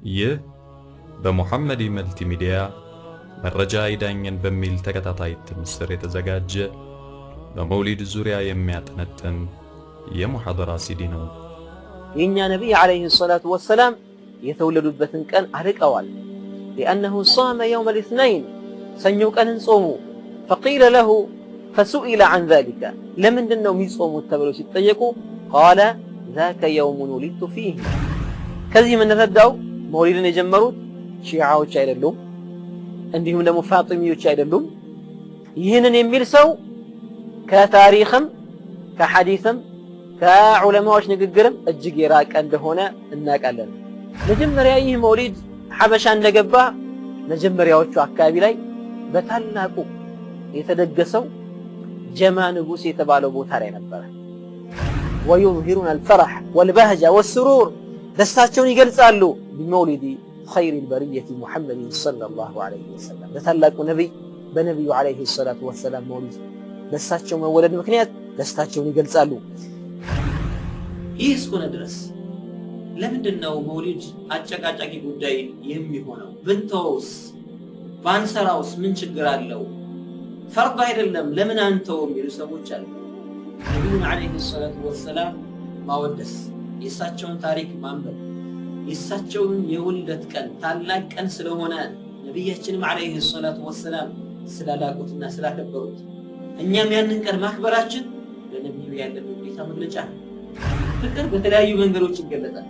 ይህ በሙሐመድ መልቲ ሚዲያ መረጃ ይዳኘን በሚል ተከታታይ ትምስር የተዘጋጀ በመውሊድ ዙሪያ የሚያጠነጥን የሙሐደራ ሲዲ ነው። የኛ ነብይ አለይሂ ሰላቱ ወሰላም የተወለዱበትን ቀን አርቀዋል። لأنه صام يوم الاثنين ሰኞ ቀንን ጾሙ። فقيل له فسئل عن ذلك ለምንድን ነው የሚጾሙት ተብለው ሲጠየቁ قال ذاك يوم ولدت فيه። ከዚህ የምንረዳው መውሊድን የጀመሩት ሺዓዎች አይደሉም፣ እንዲሁም ደግሞ ፋጢሚዎች አይደሉም። ይህንን የሚል ሰው ከታሪክም ከሐዲስም ከዑለማዎች ንግግርም እጅግ የራቀ እንደሆነ እናውቃለን። መጀመሪያ ይህ መውሊድ ሐበሻ እንደገባ መጀመሪያዎቹ አካባቢ ላይ በታላቁ የተደገሰው ጀማ ንጉስ የተባለው ቦታ ላይ ነበር። ويظهرون الفرح والبهجة والسرور ደስታቸውን ይገልጻሉ بمولد خير البرية محمد صلى الله عليه وسلم በታላቁ ነብይ በነብዩ عليه الصلاة والسلام መውሊድ ደስታቸው መወለድ ምክንያት ደስታቸውን ይገልጻሉ። ይህ እስከሆነ ድረስ ለምንድነው መውሊድ አጨቃጫቂ ጉዳይ የሚሆነው? ብንተውስ ባንሰራውስ ምን ችግር አለው? ፈርድ አይደለም ለምን አንተው የሚሉ ሰዎች አሉ። ነብዩን አለይሂ ሰላቱ ወሰላም ማወደስ፣ የእሳቸውን ታሪክ ማንበብ፣ የእሳቸውን የውልደት ቀን ታላቅ ቀን ስለሆነ ነብያችንም አለይሂ ሰላቱ ወሰላም ስላላቁትና ስላከበሩት እኛም ያንን ቀን ማክበራችን ለነብዩ ያለን ውዴታ መግለጫ ነው። ፍቅር በተለያዩ መንገዶች ይገለጻል።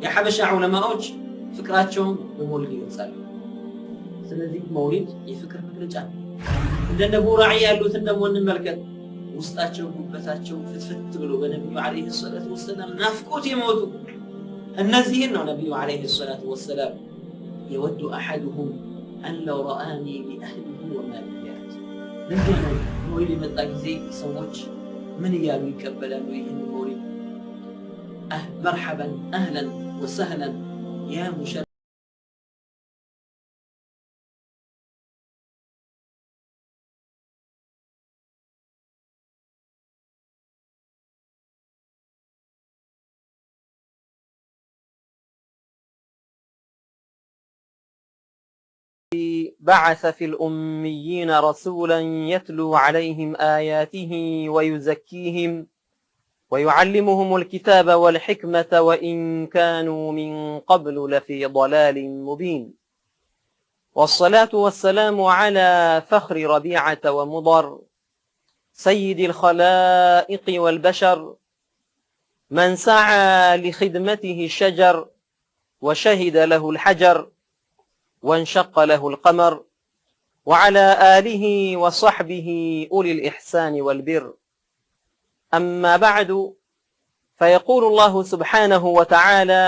የሐበሻ ዑለማዎች ፍቅራቸውን በመውሊድ ይገልጻሉ። ስለዚህ መውሊድ የፍቅር መግለጫ ነው። እንደነ ቡራዒ ያሉትን ደግሞ እንመልከት። ውስጣቸው ጉበታቸው ፍትፍት ብሎ በነብዩ አለይሂ ሰላቱ ወሰላም ናፍቆት የሞቱ እነዚህን ነው ነብዩ አለይሂ ሰላቱ ወሰላም የወዱ አሐዱሁም አን ለው ረአኒ ቢአህሊሂ ወማሊሂ። ለዚህ ነው መውሊድ የመጣ ጊዜ ሰዎች ምን እያሉ ይቀበላሉ ይህን መውሊድ? መርሐበን አህለን ወሰህለን ያ ሙሸረፍ بعث في الأميين رسولا يتلو عليهم آياته ويزكيهم ويعلمهم الكتاب والحكمة وإن كانوا من قبل لفي ضلال مبين. والصلاة والسلام على فخر ربيعة ومضر سيد الخلائق والبشر من سعى لخدمته الشجر وشهد له الحجر وانشق له القمر وعلى آله وصحبه أولي الإحسان والبر. أما بعد فيقول الله سبحانه وتعالى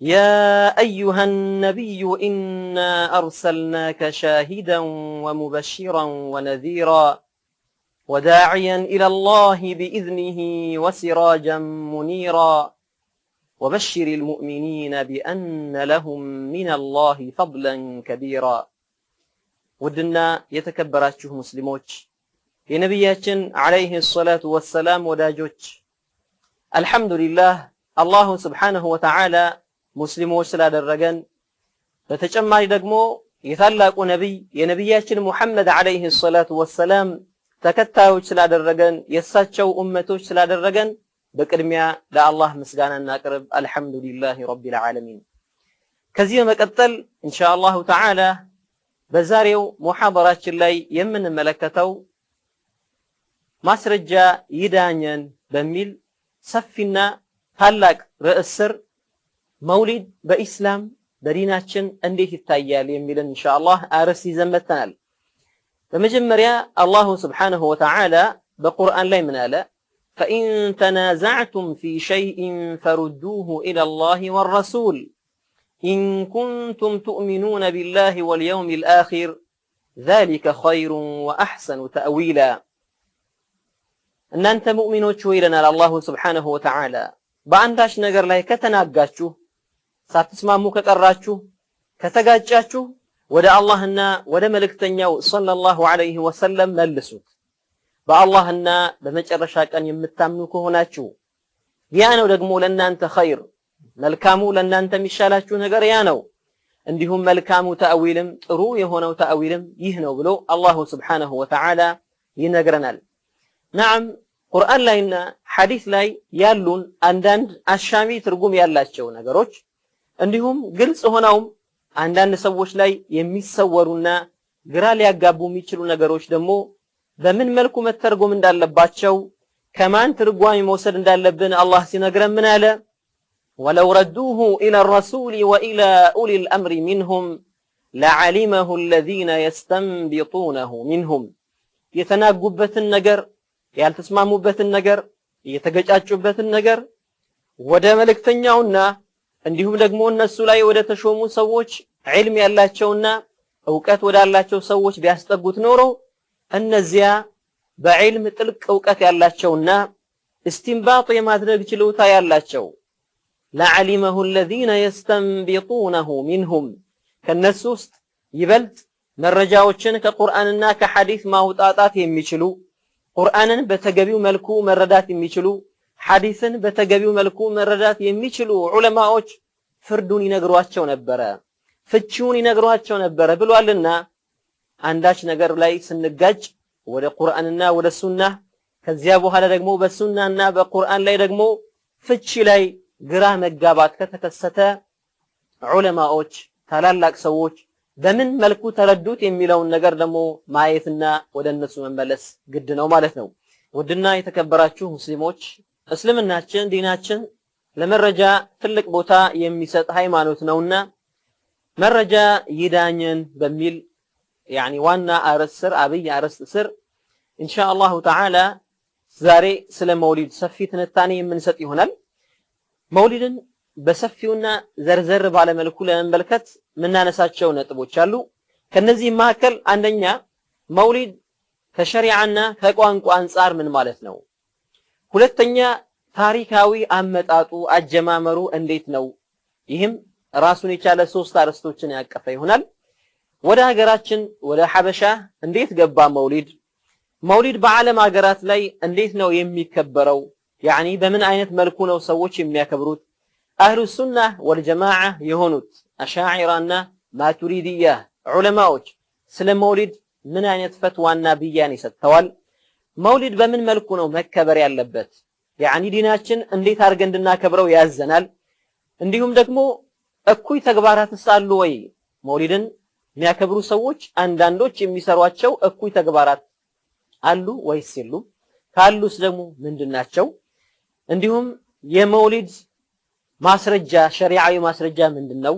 يا أيها النبي إنا أرسلناك شاهدا ومبشرا ونذيرا وداعيا إلى الله بإذنه وسراجا منيرا وبشر المؤمنين بأن لهم من الله فضلا كبيرا. ودنا يتكبراتشه مسلموች የነብያችን አለይሂ ሰላቱ ወሰላም ወዳጆች አልহামዱሊላህ አላሁ Subhanahu Wa Ta'ala ሙስሊሞች ስላደረገን በተጨማሪ ደግሞ የታላቁ ነብይ የነብያችን ሙሐመድ አለይሂ ሰላቱ ወሰላም ተከታዮች ስላደረገን የሳቸው ኡመቶች ስላደረገን በቅድሚያ ለአላህ ምስጋና እናቅርብ። አልহামዱሊላህ ረቢል ዓለሚን። ከዚህ በመቀጠል ኢንሻአላሁ ተዓላ በዛሬው ሙሐደራችን ላይ የምንመለከተው ማስረጃ ይዳኘን በሚል ሰፊና ታላቅ ርዕስ ስር መውሊድ በኢስላም በዲናችን እንዴት ይታያል የሚልን ኢንሻአላህ አርዕስት ይዘን መጥተናል። በመጀመሪያ አላሁ Subhanahu Wa Ta'ala በቁርአን ላይ ምን አለ? فإن تنازعتم في شيء فردوه إلى الله والرسول إن كنتم تؤمنون بالله واليوم الآخر ذلك خير وأحسن تأويلا. እናንተ ሙእሚኖች ሆይ ይለናል አላሁ Subhanahu Wa Ta'ala በአንዳች ነገር ላይ ከተናጋችሁ ሳትስማሙ ከቀራችሁ ከተጋጫችሁ ወደ አላህና ወደ መልእክተኛው ሰለላሁ ዐለይሂ ወሰለም መልሱት። በአላህና በመጨረሻ ቀን የምታምኑ ከሆናችሁ ያ ነው ደግሞ ለእናንተ ኸይር መልካሙ ለእናንተ የሚሻላችሁ ነገር ያ ነው እንዲሁም መልካሙ ተአዊልም ጥሩ የሆነው ተአዊልም ይህ ነው ብሎ አላሁ ስብሓነሁ ወተዓላ ይነግረናል ነዓም ቁርአን ላይና ሐዲስ ላይ ያሉን አንዳንድ አሻሚ ትርጉም ያላቸው ነገሮች እንዲሁም ግልጽ ሆነውም አንዳንድ ሰዎች ላይ የሚሰወሩና ግራ ሊያጋቡ የሚችሉ ነገሮች ደግሞ በምን መልኩ መተርጎም እንዳለባቸው ከማን ትርጓሜ መውሰድ እንዳለብን አላህ ሲነግረን ምን አለ ولو ردوه إلى الرسول وإلى أولي الأمر منهم لعلمه الذين يستنبطونه منهم يتناقبة النجر يالتسمامبة النجر يتجاجبة النجر ودا ملك تنيعونا عندهم دقمون السلاي ودا تشومو سووش علم يالله تشونا أوقات ودا الله تشو سووش بيستقوت نورو النزيا بعلم تلك أوقات يالله تشونا استنباط يمادرق جلوتا يالله تشو لعلمه الذين يستنبطونه منهم كالنسوست يبلت مرجاوچن كقرآننا كحديث ما وطاطات يميچلو قرآنن بتجبيو ملكو مردات يميچلو حديثن بتجبيو ملكو مردات يميچلو علماءوچ ፍርዱን ይነግሯቸው ነበር ፍቺውን ይነግሯቸው ነበር ብሏልና አንዳች ነገር ላይ ስንጋጭ ወደ ቁርአንና ወደ ሱና ከዚያ በኋላ ደግሞ በሱናና በቁርአን ላይ ደግሞ ፍቺ ላይ ግራ መጋባት ከተከሰተ ዑለማዎች ታላላቅ ሰዎች በምን መልኩ ተረዱት የሚለውን ነገር ደግሞ ማየትና ወደ እነሱ መመለስ ግድ ነው ማለት ነው ውድና የተከበራችሁ ሙስሊሞች እስልምናችን ዲናችን ለመረጃ ትልቅ ቦታ የሚሰጥ ሃይማኖት ነውና መረጃ ይዳኘን በሚል يعني ዋና አርዕስት ስር አብይ አርዕስት ስር ኢንሻአላሁ ተዓላ ዛሬ ስለ መውሊድ ሰፊ ትንታኔ የምንሰጥ ይሆናል መውሊድን በሰፊውና ዘርዘር ባለ መልኩ ለመመልከት ምናነሳቸው ነጥቦች አሉ ከነዚህ መካከል አንደኛ መውሊድ ከሸሪዓና ከቋንቋ አንፃር ምን ማለት ነው ሁለተኛ ታሪካዊ አመጣጡ አጀማመሩ እንዴት ነው ይህም ራሱን የቻለ ሶስት አርዕስቶችን ያቀፈ ይሆናል ወደ ሀገራችን ወደ ሐበሻ እንዴት ገባ መውሊድ በዓለም ሀገራት ላይ እንዴት ነው የሚከበረው يعني በምን አይነት መልኩ ነው ሰዎች የሚያከብሩት አህሉ ሱና ወልጀማዓ የሆኑት አሻዒራና ማቱሪዲያ ዑለማዎች ስለ መውሊድ ምን አይነት ፈትዋና ብያን ይሰጥተዋል መውሊድ በምን መልኩ ነው መከበር ያለበት يعني ዲናችን እንዴት አድርገን እንድናከብረው ያዘናል እንዲሁም ደግሞ እኩይ ተግባራትስ አሉ ወይ መውሊድን የሚያከብሩ ሰዎች አንዳንዶች የሚሰሯቸው እኩይ ተግባራት አሉ ወይስ የሉም ካሉስ ደግሞ ምንድናቸው እንዲሁም የመውሊድ ማስረጃ ሸሪዓዊ ማስረጃ ምንድነው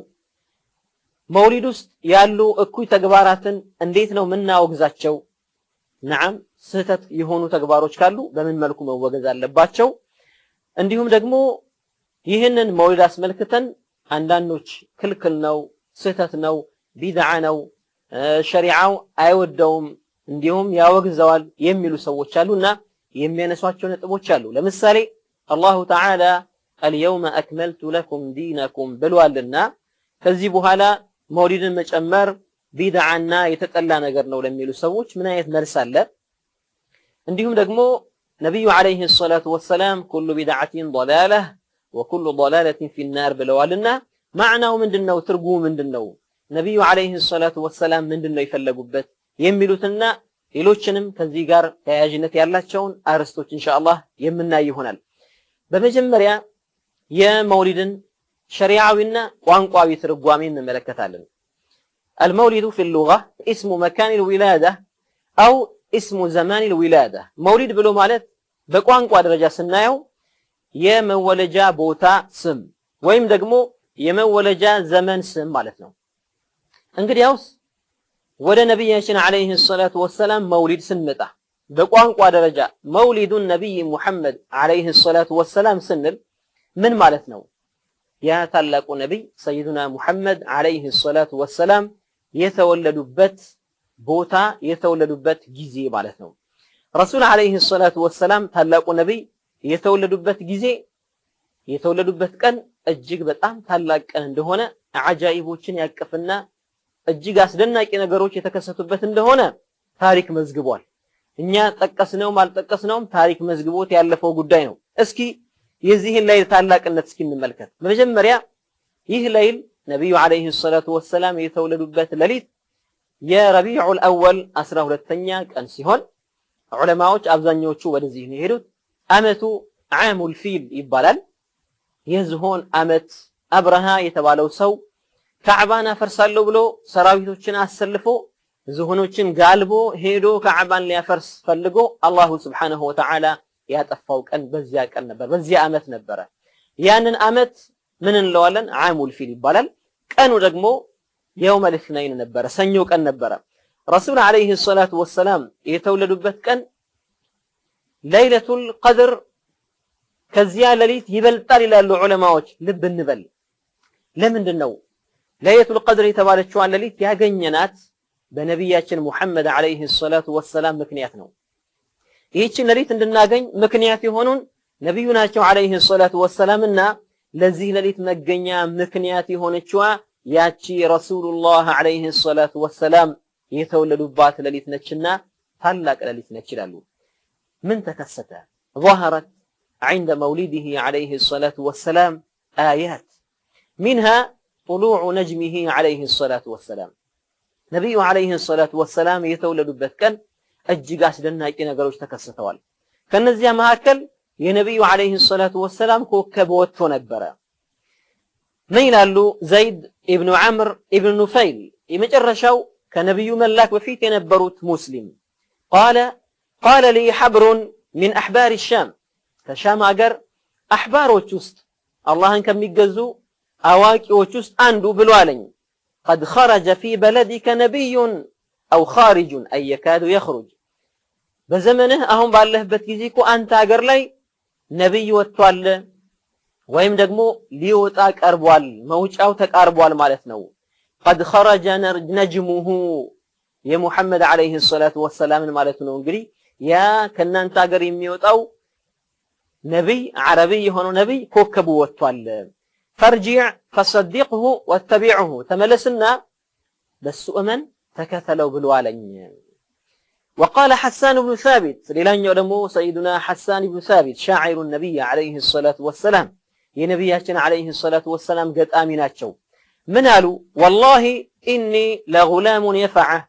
መውሊድ ውስጥ ያሉ እኩይ ተግባራትን እንዴት ነው ምናወግዛቸው نعم ስህተት የሆኑ ተግባሮች ካሉ በምን መልኩ መወገዝ አለባቸው እንዲሁም ደግሞ ይህንን መውሊድ አስመልክተን አንዳንዶች ክልክል ነው ስህተት ነው ቢድዓ ነው ሸሪዓው አይወደውም እንዲሁም ያወግዘዋል የሚሉ ሰዎች አሉና የሚያነሷቸው ነጥቦች አሉ ለምሳሌ الله تعالى اليوم أكملت لكم دينكم ብሏልና ከዚህ በኋላ መውሊድን መጨመር ቢድዓና የተጠላ ነገር ነው ለሚሉ ሰዎች ምን አይነት መልስ አለ እንዲሁም ደግሞ ነብዩ አለይሂ ሰላቱ ወሰለም كل بدعة ضلالة وكل ضلالة في النار ብለዋልና ማዕናው ምንድነው ትርጉሙ ምንድነው ነብዩ አለይሂ ሰላቱ ወሰለም ምንድነው ይፈለጉበት የሚሉትና ሌሎችንም ከዚህ ጋር ተያያዥነት ያላቸውን አርዕስቶች ኢንሻአላህ የምናይ ይሆናል በመጀመሪያ የመውሊድን ሸሪዓዊና ቋንቋዊ ትርጓሜ እንመለከታለን المولد في اللغة اسم مكان الولادة أو اسم زمان الولادة مولد ብሎ ማለት በቋንቋ ደረጃ ስናየው የመወለጃ ቦታ ስም ወይም ደግሞ የመወለጃ ዘመን ስም ማለት ነው እንግዲያውስ ወደ ነብያችን አለይሂ ሰላቱ ወሰለም መውሊድ ስንመጣ በቋንቋ ደረጃ መውሊዱ ነብይ ሙሐመድ አለይሂ ሰላቱ ወሰለም ስንል ምን ማለት ነው ያ ታላቁ ነብይ ሰይዱና ሙሐመድ አለይሂ ሰላቱ ወሰለም የተወለዱበት ቦታ የተወለዱበት ጊዜ ማለት ነው ረሱል አለይሂ ሰላቱ ወሰለም ታላቁ ነብይ የተወለዱበት ጊዜ የተወለዱበት ቀን እጅግ በጣም ታላቅ ቀን እንደሆነ አጃኢቦችን ያቀፈና እጅግ አስደናቂ ነገሮች የተከሰቱበት እንደሆነ ታሪክ መዝግቧል እኛ ጠቀስነውም አልጠቀስነውም ታሪክ መዝግቦት ያለፈው ጉዳይ ነው እስኪ የዚህን ሌሊት ታላቅነት እስኪ እንመልከት። በመጀመሪያ ይህ ሌሊት ነብዩ አለይሂ ሰላቱ ወሰላም የተወለዱበት ሌሊት የረቢዑል አወል 12ኛ ቀን ሲሆን ዑለማዎች አብዛኞቹ ወደዚህ ነው የሄዱት። አመቱ ዓሙል ፊል ይባላል። የዝሆን አመት አብረሃ የተባለው ሰው ካዕባን አፈርሳለሁ ብሎ ሰራዊቶችን አሰልፎ ዝሆኖችን ጋልቦ ሄዶ ካዕባን ሊያፈርስ ፈልጎ አላሁ ስብሓነሁ ወተዓላ ያጠፋው ቀን በዚያ ቀን ነበር፣ በዚያ አመት ነበረ። ያንን አመት ምን እንለዋለን? ዓሙል ፊል ይባላል። ቀኑ ደግሞ የውመል ኢስነይን ነበረ፣ ሰኞ ቀን ነበረ። ረሱል አለይሂ ሰላቱ ወሰላም የተወለዱበት ቀን ለይለቱል ቀድር ከዚያ ሌሊት ይበልጣል ይላሉ ዑለማዎች። ልብ እንበል። ለምንድን ነው ለይለቱል ቀድር የተባለችዋን ሌሊት ያገኘናት? በነቢያችን ሙሐመድ አለይሂ ሰላቱ ወሰላም ምክንያት ነው። ይህችን ሌሊት እንድናገኝ ምክንያት የሆኑን ነቢዩ ናቸው አለይሂ ሰላቱ ወሰላምና ለዚህ ሌሊት መገኛ ምክንያት የሆነችዋ ያቺ ረሱሉላህ አለይሂ ሰላቱ ወሰላም የተወለዱባት ሌሊት ነችና ታላቅ ሌሊት ነች ይላሉ። ምን ተከሰተ? ظهرت عند مولده عليه الصلاة والسلام آيات منها طلوع نجمه عليه الصلاة والسلام ነቢዩ አለይሂ ሰላቱ ወሰላም የተወለዱበት ቀን እጅግ አስደናቂ ነገሮች ተከስተዋል። ከነዚያ መካከል የነቢዩ አለይሂ ሰላቱ ወሰላም ኮከብ ወጥቶ ነበረ። ምን ይላሉ? ዘይድ ኢብኑ ዐምር ኢብኑ ኑፈይል የመጨረሻው ከነቢዩ መላክ በፊት የነበሩት ሙስሊም ቃለ ሊ ሐብሩን ሚን አሕባር ሻም ከሻም አገር አሕባሮች ውስጥ አላህን ከሚገዙ አዋቂዎች ውስጥ አንዱ ብሎ አለኝ قد خرج في بلدك نبي أو خارج أي يكاد يخرج بزمنه أهم بالله بتجيكو أنت أجر لي نبي وتوال ويم دقمو ليوتاك أربوال موج أو تك أربوال مالتنو قد خرج نجمه يا محمد عليه الصلاة والسلام مالتنو انقري يا كنا أنت أجر يميوت أو نبي عربي هنا نبي كوكبو وتوال فارجع فصدقه واتبعه تملسنا بس أمن تكثلوا بالوالين. وقال حسان بن ثابت للان يعلموا سيدنا حسان بن ثابت شاعر النبي عليه الصلاة والسلام يا نبياتنا عليه الصلاة والسلام قد آمنات شو من قالوا والله إني لغلام يفعه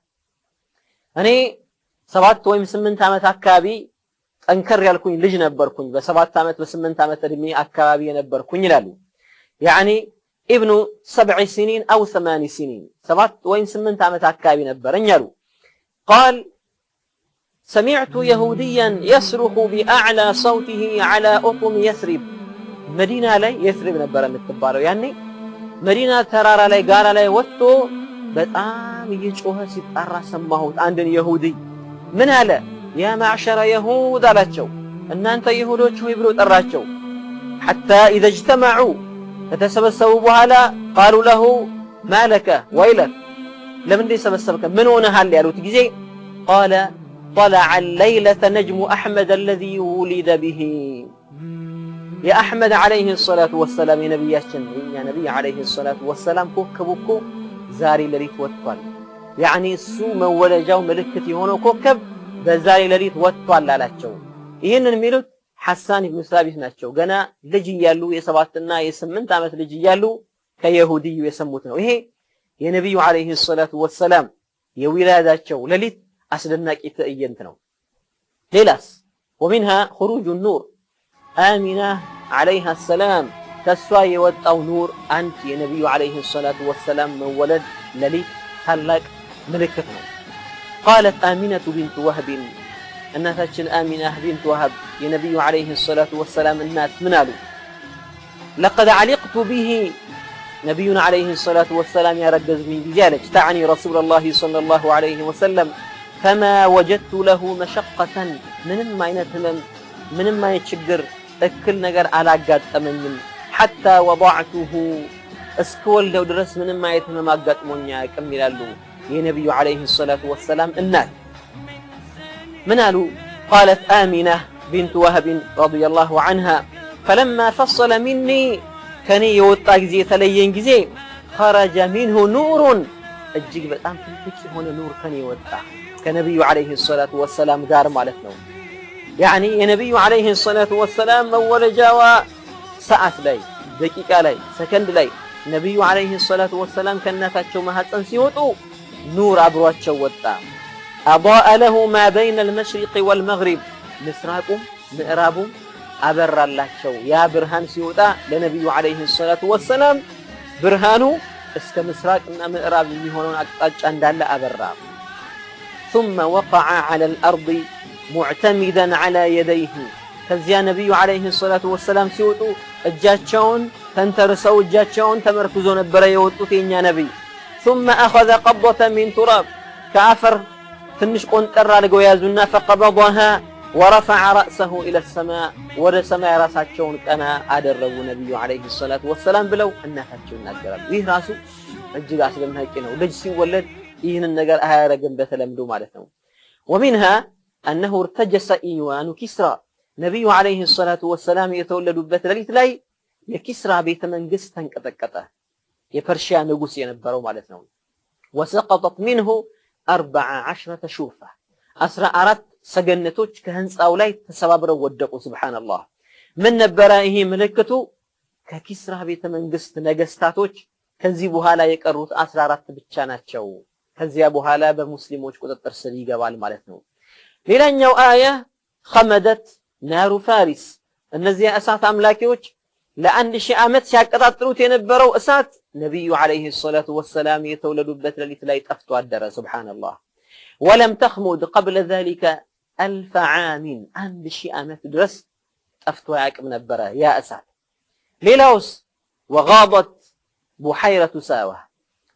أني سبعت ويم سمنت عمت أكابي أنكر يالكوني لجنة بركوني بسبعت عمت بسمنت عمت أدمي أكابي نبركوني لالو يعني ابن 7 سنين أو 8 سنين سبعت وين سمنت عمت عكابي نبرن يالو قال سمعت يهوديا يصرخ بأعلى صوته على أطم يثرب مدينة لي يثرب نبرن التبارو يعني مدينة ترارا لي قال لي وطو بتقام يجوها سيطرى سماهوت عندن يهودي من هلا يا معشر يهود على تشو أن أنت يهودو شو يبرو تراتشو حتى إذا اجتمعوا فتسبسبوا بهلا قالوا له ما لك ويلك لمن دي سبسبك من هنا هل يالو تجي قال طلع الليلة نجم أحمد الذي ولد به يا أحمد عليه الصلاة والسلام يا نبي يا نبي عليه الصلاة والسلام كوكبكو زاري لريت وطال يعني السوم ولا جو ملكتي هنا كوكب بزاري لريت وطال لا تشو ይህንን የሚሉት ሐሳን ኢብኑ ሳቢት ናቸው። ገና ልጅ እያሉ የ7 እና የ8 ዓመት ልጅ እያሉ ከይሁዲዩ የሰሙት ነው። ይሄ የነብዩ አለይሂ ሰላቱ ወሰላም የዊላዳቸው ሌሊት አስደናቂ ትዕይንት ነው። ሌላስ ومنها خروج النور آمنة عليها السلام تسوى የወጣው ኑር አንድ የነብዩ አለይሂ ሰላቱ ወሰላም መወለድ ሌሊት ታላቅ ምልክት ነው። قالت آمنة بنت وهب እናታችን አሚና ቢንት ወሃብ የነብዩ አለይሂ ሰላቱ ወሰላም እናት ምን አሉ? لقد علقت به ነብዩን አለይሂ ሰላቱ ወሰላም ያረገዙኝ ጊዜ አለች ተعني رسول الله صلى الله عليه وسلم فما وجدت له مشقة ምንም አይነት ችግር እክል ነገር አላጋጠመኝም حتى وضعته እስከወልደው ድረስ ምንም አይነት ህመም አጋጥሞኛ አያውቅም ይላሉ የነብዩ አለይሂ ሰላቱ ወሰላም እናት من قالوا قالت آمنة بنت وهب رضي الله عنها فلما فصل مني كان يوطا غزي تلين غزي خرج منه نور اجيك بتام تلك هنا نور كان يوطا كنبي عليه الصلاة والسلام دار مالتنا يعني النبي عليه الصلاة والسلام مول جوا ሰዓት ላይ ደቂቃ ላይ ሰከንድ ላይ ነብዩ አለይሂ ሰላቱ ወሰላም ከእናታቸው ማህፀን ሲወጡ ኑር አብሯቸው ወጣ። አضاء له ما بين المشرق والمغرب ምስራቁም ምዕራቡም አበራላቸው። ያ ብርሃን ሲወጣ ለነብዩ አለይሂ ሰላቱ ወሰላም ብርሃኑ እስከ ምስራቅና ምዕራብ የሚሆነውን አቅጣጫ እንዳለ አበራ። ثم وقع على الأرض معتمدا على يديه ከዚያ ነብዩ አለይሂ ሰላቱ ወሰላም ሲወጡ እጃቸውን ተንተርሰው እጃቸውን ተመርኩዞ ነበር የወጡት የኛ ነብይ። ثم اخذ قبضة من تراب كافر ትንሽ ቆንጠር አድርገው ያዙና فقبضها ورفع رأسه الى السماء ወደ ሰማይ ራሳቸውን ቀና አደረጉ ነብዩ አለይሂ ሰላቱ ወሰላም ብለው እናታቸው ይናገራሉ። ይህ ራሱ እጅግ አስደናቂ ነው። ልጅ ሲወለድ ይህንን ነገር አያረግም በተለምዶ ማለት ነው። ومنها انه ارتجس ايوان كسرى ነብዩ አለይሂ ሰላቱ ወሰላም የተወለዱበት ሌሊት ላይ የኪስራ ቤተ መንግስት ተንቀጠቀጠ። የፐርሺያ ንጉስ የነበረው ማለት ነው። وسقطت منه 14 شوفة 14 ሰገነቶች ከህንጻው ላይ ተሰባብረው ወደቁ። ሱብሃንአላህ ምን ነበር ይሄ ምልክቱ? ከኪስራ ቤተ መንግስት ነገስታቶች ከዚህ በኋላ የቀሩት 14 ብቻ ናቸው። ከዚያ በኋላ በሙስሊሞች ቁጥጥር ስር ይገባል ማለት ነው። ሌላኛው አያ خمدت ናሩ ፋሪስ እነዚህ እሳት አምላኪዎች ለ1000 ዓመት ሲያቀጣጥሉት የነበረው እሳት ነብዩ አለይሂ ሰላቱ ወሰላም የተወለዱበት ሌሊት ላይ ጠፍቶ አደረ። ሱብሃንአላህ ولم تخمد قبل ذلك 1000 عام 1000 ዓመት ድረስ ጠፍቶ ያቅም ነበር ያ እሳት። ሌላውስ وغاضت بحيرة ساوة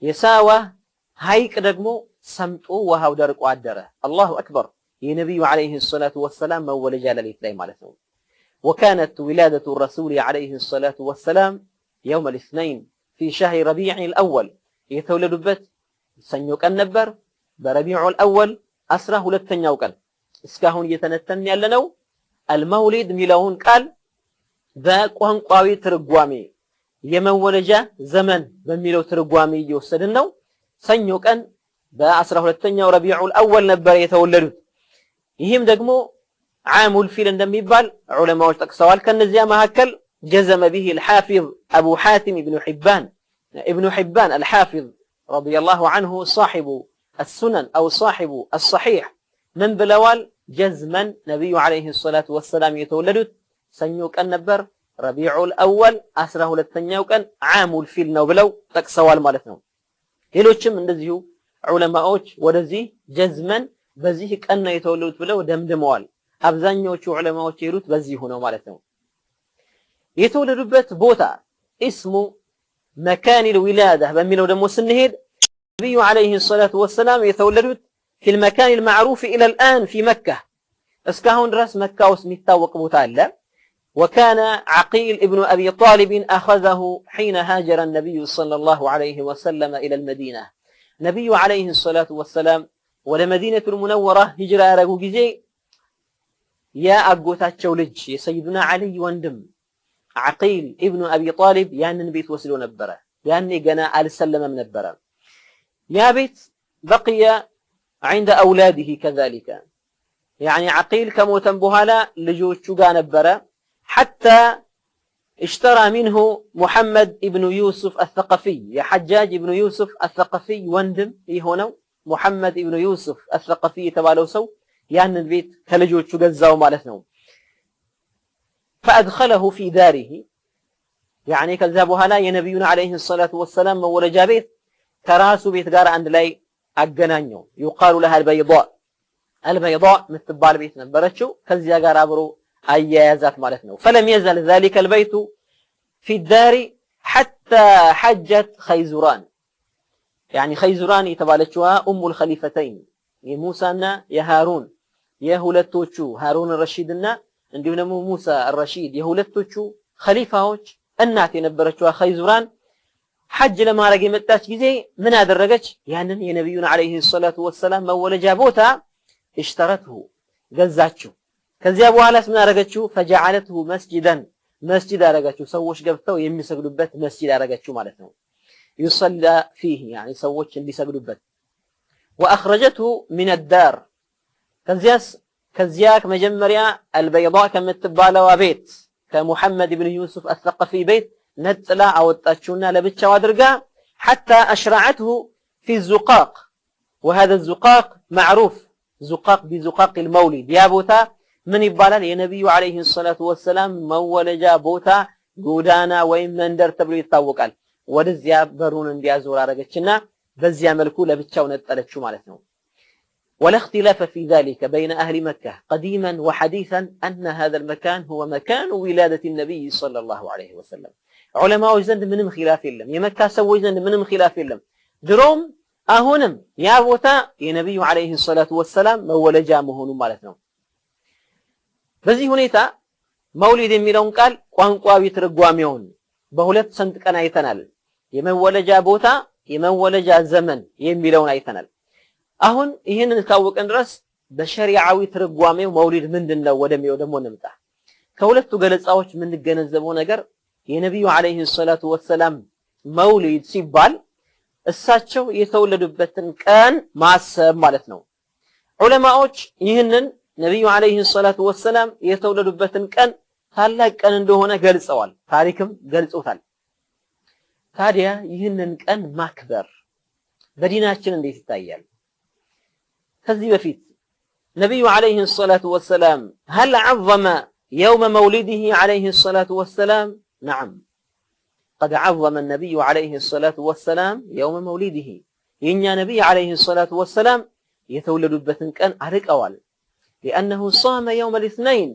የሳዋ ሐይቅ ደግሞ ሰምጦ ውሃው ደርቆ አደረ። አላሁ አክበር የነብዩ አለይሂ ሰላቱ ወሰላም መወለጃ ሌሊት ላይ ማለት ነው። وكانت ولادة الرسول عليه الصلاة والسلام يوم الاثنين في شهر ربيع الأول የተወለዱበት ሰኞ ቀን ነበር በረቢዑ الأول 12ኛው ቀን። እስካሁን እየተነተን ያለነው المولد ሚለውን ቃል በቋንቋዊ ትርጓሜ የመወለጃ ዘመን በሚለው ትርጓሜ እየወሰድን ነው። ሰኞ ቀን በ12ኛው ረቢዑ الأول ነበር የተወለዱት። ይህም ደግሞ عام الفيل እንደሚባል ዑለማዎች ጠቅሰዋል። ከነዚያ መካከል جزم به الحافظ أبو حاتم ابن حبان الحافظ رضي الله عنه صاحب السنن أو صاحب الصحيح من بلوال جزما نبي عليه الصلاة والسلام يتولدت ሰኞ ቀን ነበር ረቢዑ الأول 12ኛው ቀን عام الفيل ነው ብለው ጠቅሰዋል ማለት ነው። ሌሎችም እንደዚሁ ዑለማዎች ወደዚህ ጀዝመን በዚህ ቀን ነው የተወለዱት ብለው ደምድመዋል። አብዛኛዎቹ ዑለማዎች ይሉት በዚህ ነው ማለት ነው። የተወለዱበት ቦታ اسم مكان الولادة በሚለው ደግሞ ስንሄድ ነብዩ አለይሂ ሰላቱ ወሰላም የተወለዱት في المكان المعروف إلى الآن في مكة እስካሁን ድረስ መካ ውስጥ የሚታወቅ ቦታ አለ። وكان عقيل ابن أبي طالب أخذه حين هاجر النبي صلى الله عليه وسلم إلى المدينة نبي عليه الصلاة والسلام ولمدينة المنورة هجرة ያረጉ ጊዜ ያ አጎታቸው ልጅ የሰይዱና አሊ ወንድም عقيل ابن أبي طالب ያንን ቤት ወስዶ ነበር። ያኔ ገና አልሰለመም ነበር። ያ ቤት بقي عند أولاده كذلك يعني عقيل كموتن بهالا ልጆቹ ጋር ነበር حتى اشترى منه محمد ابن يوسف الثقفي يا حجاج ابن يوسف الثقفي وندم يهونو محمد ابن يوسف الثقفي የተባለው ሰው ያንን ቤት ከልጆቹ ገዛው ማለት ነው። فأدخله في داره يعني ከዛ በኋላ የነብዩን አለይሂ ሰላቱ ወሰላም መወለጃ ቤት ከራሱ ቤት ጋር አንድ ላይ አገናኘው። يقال لها البيضاء ምትባል ቤት ነበረችው ከዚያ ጋር አብሮ አያያዛት ማለት ነው። فلم يزل ذلك البيت في الدار حتى حجت خيزران يعني خيزران የተባለችዋ ኡሙ الخليفتين የሙሳና የሃሩን የሁለቶቹ ሃሩን ረሺድና እንዲሁም ደግሞ ሙሳ الرشيد የሁለቶቹ ኸሊፋዎች እናት የነበረችው خيزران ሐጅ ለማድረግ የመጣች ጊዜ ምን አደረገች? ያንን የነብዩን አለይሂ ሰላቱ ወሰላም መወለጃ ቦታ اشترته ገዛችው። ከዚያ በኋላስ ምን አደረገችው? فجعلته مسجدا መስጂድ አደረገችው። ሰዎች ገብተው የሚሰግዱበት መስጂድ አደረገችው ማለት ነው። يصلى فيه يعني ሰዎች እንዲሰግዱበት واخرجته من الدار ከዚያ መጀመሪያ البيضاء ከምትባለው ቤት كمحمد بن يوسف الثقفي بيت نتلا أوتاتشونا لبتشا ودرقا حتى أشرعته في الزقاق وهذا الزقاق معروف زقاق بزقاق المولد يا بوتا من يبالان يا نبي عليه الصلاة والسلام مولجا بوتا قودانا وين مندر تبلو يتطوقال ودزيا برون انديا زورا رجتشنا بزيا ملكو لبتشا ونتلتشو مالتنا ولا اختلاف في ذلك بين أهل مكة قديما وحديثا أن هذا المكان هو مكان ولادة النبي صلى الله عليه وسلم علماء زند منهم خلاف اللم يمكة سوي زند منهم خلاف اللم دروم أهونم يا بوتا يا نبي عليه الصلاة والسلام مولى جامهون مالتنا بزي هنيتا مولد ميلون قال قوانقوا بيترقواميون بهولت سنتك أنا يتنال يمولى جابوتا يمولى جا زمن يميلون يتنال አሁን ይሄንን ካወቀን ድረስ በሸሪዓዊ ትርጓሜው መውሊድ ምንድነው ወደሚው ደሞ እንምጣ ከሁለቱ ገለጻዎች ምን ገነዘበው ነገር የነብዩ አለይሂ ሰላቱ ወሰለም መውሊድ ሲባል እሳቸው የተወለዱበትን ቀን ማሰብ ማለት ነው ዑለማዎች ይህንን ነብዩ አለይሂ ሰላቱ ወሰለም የተወለዱበትን ቀን ታላቅ ቀን እንደሆነ ገልጸዋል ታሪክም ገልጾታል ታዲያ ይህንን ቀን ማክበር በዲናችን እንዴት ይታያል كذي بفيت نبي عليه الصلاة والسلام هل عظم يوم مولده عليه الصلاة والسلام نعم قد عظم النبي عليه الصلاة والسلام يوم مولده إن نبي عليه الصلاة والسلام يتولد بثن كان أرق أول لأنه صام يوم الاثنين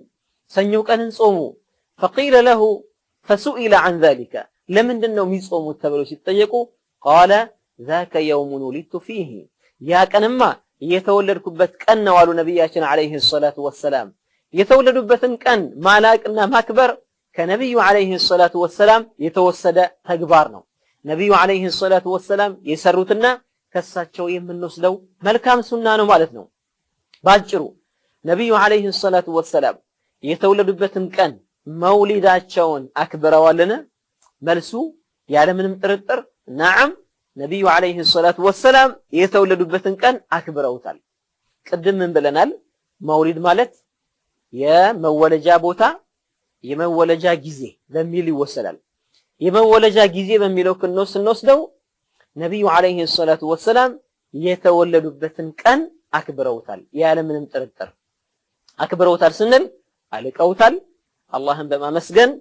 سنيوك أن نصوموا فقيل له فسئل عن ذلك لمن دنو ميصوموا التبلو ستيقوا قال ذاك يوم ولدت فيه يا كنما የተወለድኩበት ቀን ነው አሉ ነብያችን አለይሂ ሰላቱ ወሰለም የተወለዱበትን ቀን ማላቅና ማክበር ከነብዩ አለይሂ ሰላቱ ወሰለም የተወሰደ ተግባር ነው ነብዩ አለይሂ ሰላቱ ወሰለም የሰሩትና ከሳቸው የምንወስደው መልካም ሱና ነው ማለት ነው ባጭሩ ነብዩ አለይሂ ሰላቱ ወሰለም የተወለዱበትን ቀን መውሊዳቸውን አክብረዋልን መልሱ ያለምንም ጥርጥር ነዓም ነብዩ አለይሂ ሰላቱ ወሰለም የተወለዱበትን ቀን አክብረውታል ቅድም ምን ብለናል መውሊድ ማለት የመወለጃ ቦታ የመወለጃ ጊዜ በሚል ይወሰዳል የመወለጃ ጊዜ በሚለው ስንወስደው ነብዩ አለይሂ ሰላቱ ወሰለም የተወለዱበትን ቀን አክብረውታል ያለምንም ጥርጥር አክብረውታል ስንል አልቀውታል አላህን በማመስገን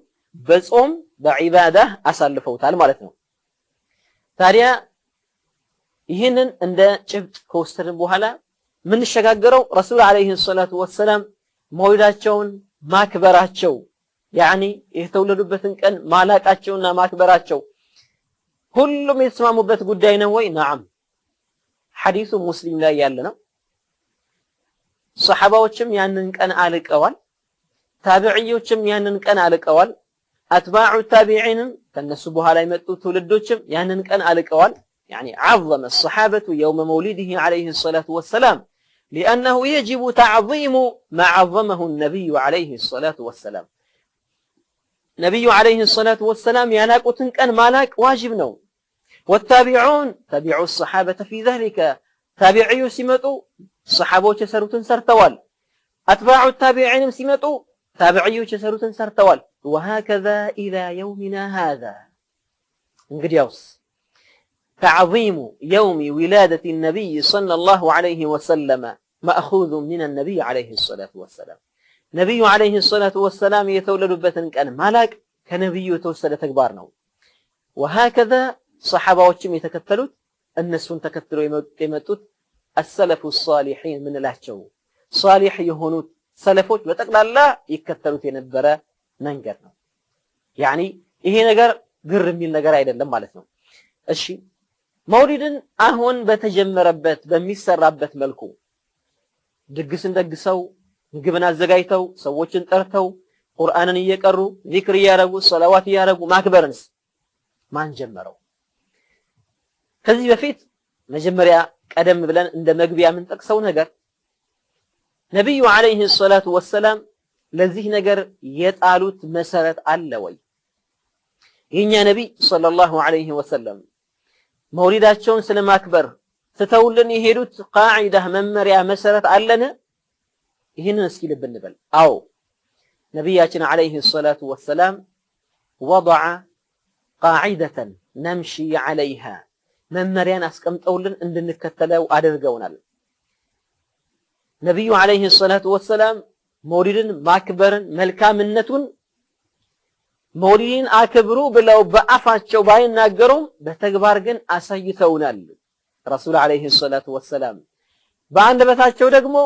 በጾም በዒባዳ አሳልፈውታል ማለት ነው ታዲያ ይሄንን እንደ ጭብጥ ከወሰድን በኋላ ምን ሸጋገረው ረሱል አለይሂ ሰላቱ ወሰለም መውሊዳቸውን ማክበራቸው ያኒ የተወለዱበትን ቀን ማላቃቸውና ማክበራቸው ሁሉም የተስማሙበት ጉዳይ ነው ወይ ነዓም ሐዲሱ ሙስሊም ላይ ያለ ነው ሱሐባዎችም ያንን ቀን አልቀዋል ታቢዒዎችም ያንን ቀን አልቀዋል أتباع التابعين كالنسو بها لا يمتو تولدوشم يعني كان ألقوال يعني عظم الصحابة يوم مولده عليه الصلاة والسلام لأنه يجب تعظيم ما عظمه النبي عليه الصلاة والسلام نبي عليه الصلاة والسلام يلاك وتنكن مالاك واجب نوم والتابعون تابعوا الصحابة في ذلك تابعي سمتو الصحابة سروا سرتوال أتباع التابعين سمتو تابعي سروا سرتوال وهكذا إلى يومنا هذا انقريوس تعظيم يوم ولادة النبي صلى الله عليه وسلم مأخوذ من النبي عليه الصلاة والسلام نبي عليه الصلاة والسلام يتولد بثن كان مالك كنبي يتوسل تكبارنا وهكذا صحابة وشم يتكتلوا الناس تكتلوا يمتوت السلف الصالحين من الأهجو صالح يهونوت سلفوت بتقل لا يكتلوا تنبرا መንገር ነው ያኒ ይሄ ነገር ግር የሚል ነገር አይደለም ማለት ነው እሺ መውሊድን አሁን በተጀመረበት በሚሰራበት መልኩ ድግስን ደግሰው ምግብን አዘጋጅተው ሰዎችን ጠርተው ቁርአንን እየቀሩ ዚክር ያረጉ ሶላዋት ያረጉ ማክበርንስ ማን ጀመረው ከዚህ በፊት መጀመሪያ ቀደም ብለን እንደ መግቢያ ምን ጠቅሰው ነገር ነብዩ አለይሂ ሰላቱ ወሰለም ለዚህ ነገር የጣሉት መሰረት አለ ወይ የኛ ነብይ ሰለላሁ ዐለይሂ ወሰለም መውሊዳቸውን ስለማክበር ስተውልን የሄዱት ቃዒዳ መመሪያ መሰረት አለን ይሄንን እስኪ ልብ እንበል አዎ ነቢያችን عليه الصلاة والسلام وضع قاعدة نمشي عليها መመሪያን አስቀምጠውልን እንድንከተለው አድርገውናል። ነብዩ عليه الصلاة والسلام መውሊድን ማክበርን መልካምነቱን መውሊድን አክብሩ ብለው በአፋቸው ባይናገሩም በተግባር ግን አሳይተውናል። ረሱል عليه الصلاة والسلام በአንደበታቸው ደግሞ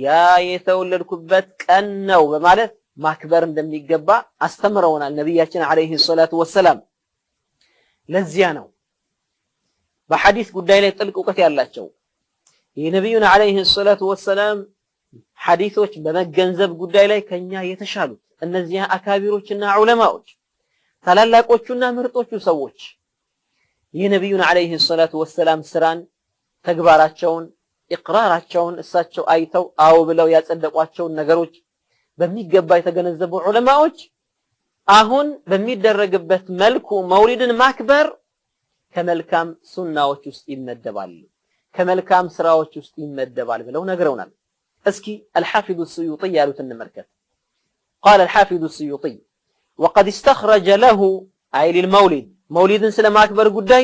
ያ የተወለድኩበት ቀን ነው በማለት ማክበር እንደሚገባ አስተምረውናል ነብያችን عليه الصلاة والسلام። ለዚያ ነው በሐዲስ ጉዳይ ላይ ጥልቅ ዕውቀት ያላቸው የነብዩን عليه الصلاة والسلام ሐዲሶች በመገንዘብ ጉዳይ ላይ ከኛ የተሻሉት እነዚህ አካቢሮችና ዑለማዎች ታላላቆቹና ምርጦቹ ሰዎች የነብዩን عليه الصلاة والسلام ስራን ተግባራቸውን ኢቅራራቸውን እሳቸው አይተው አው ብለው ያጸደቋቸው ነገሮች በሚገባ የተገነዘቡ ዑለማዎች አሁን በሚደረግበት መልኩ መውሊድን ማክበር ከመልካም ሱናዎች ውስጥ ይመደባል ከመልካም ስራዎች ውስጥ ይመደባል ብለው ነግረውናል። እስኪ الحافظ السيوطي ያሉት እንመልከት። قال الحافظ السيوطي وقد استخرج له أي للمولد مولدን ስለማክበር ጉዳይ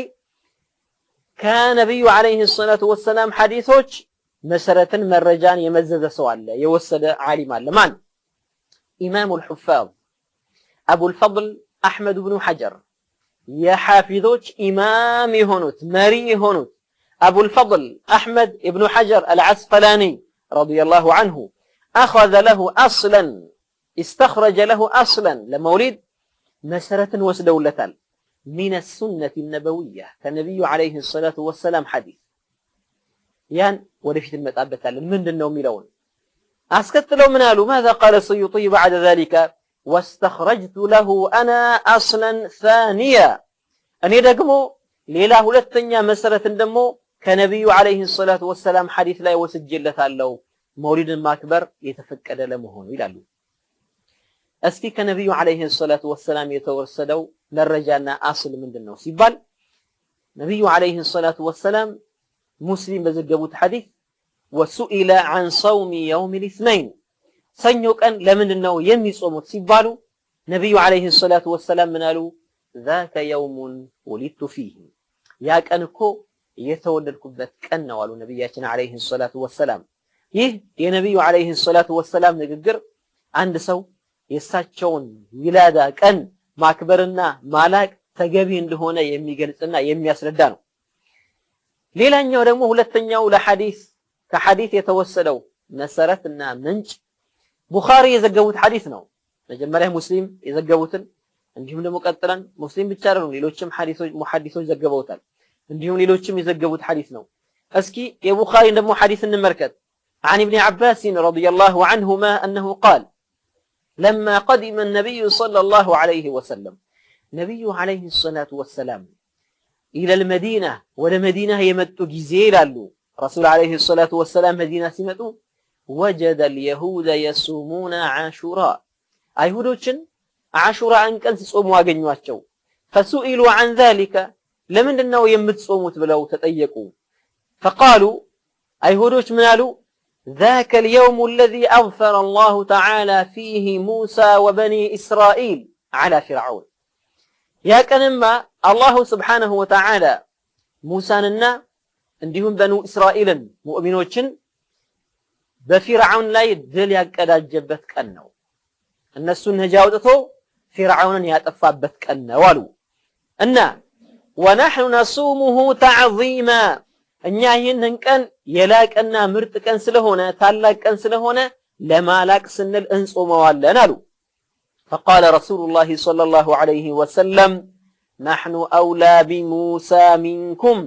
ከነብዩ عليه الصلاة والسلام ሐዲሶች መሰረትን መረጃን የመዘዘ ሰው አለ የወሰደ ዓሊም አለ። ማን? إمام الحفاظ أبو الفضل أحمد بن حجر يحافظوش إمام يهونوت مري يهونوت أبو الفضل أحمد بن حجر العسقلاني رضي الله عنه أخذ له أصلا استخرج له أصلا لمولد مسرة وسدولة من السنة النبوية كالنبي عليه الصلاة والسلام حديث يان ورفت المتأبت من النوم لون أسكت لو منالو ماذا قال السيوطي بعد ذلك واستخرجت له أنا أصلا ثانية أني دقمو ليلا هلتنيا مسألة دمو كنبي عليه الصلاة والسلام حديث لا يوسجل له مولد الماكبر يتفكد لمهون يلالو أسكي كنبي عليه الصلاة والسلام يتورسدو للرجالنا أصل من دنو سيبال نبي عليه الصلاة والسلام مسلم بزقبوت حديث وسئل عن صوم يوم الاثنين سنيوك أن لمن النو يمي صومت سيبالو نبي عليه الصلاة والسلام منالو ذاك يوم ولدت فيه ياك أنكو يتولد كبت كأن والو نبياتنا عليه الصلاة والسلام يا نبي عليه الصلاة والسلام نقدر عند سو يساتشون ولادة كأن ما كبرنا مالاك تجابين لهنا يمي قلتنا يمي أسردانو ليلا أن يورموه لتنيو لحديث كحديث يتوسلو مسارتنا منج بخاري يزقوت حديثنا مجمره مسلم يزقوتن عندهم لمقتلا مسلم بتشارون ليلوچم محدثوች ዘገበውታል እንዲሁም ሌሎችም የዘገቡት ሐዲስ ነው። እስኪ የቡኻሪ ደግሞ ሐዲስ እንመልከት። عن ابن عباس رضي الله عنهما أنه قال لما قدم النبي صلى الله عليه وسلم نبي عليه الصلاة والسلام إلى المدينة والمدينة يمتو جزيلالو رسول عليه الصلاة والسلام مدينة سمتو وجد اليهود يصومون عاشوراء أيهودوچن عاشوراء أنكن ሲጾሙ አገኟቸው فسئلوا عن ذلك ለምንድነው የምትጾሙት ብለው ተጠየቁ فقالوا أيهودوچ ምን አሉ ذاك اليوم الذي أغفر الله تعالى فيه موسى وبني إسرائيل على فرعون يا كنما الله سبحانه وتعالى موسىنا እንዲሁም በኑ እስራኤልን ሙእሚኖችን በፊርዓውን ላይ ድል ያቀዳጀበት ቀን ነው እነሱን ነጃ አውጥቶ ፊርዓውንን ያጠፋበት ቀን ነው አሉ እና ونحن نصومه تعظيما እኛ ይህንን ቀን የላቀና ምርጥ ቀን ስለሆነ ታላቅ ቀን ስለሆነ ለማላቅ ስንል እንጾመዋለን አሉ فقال رسول الله صلى الله عليه وسلم نحن أولى بموسى منكم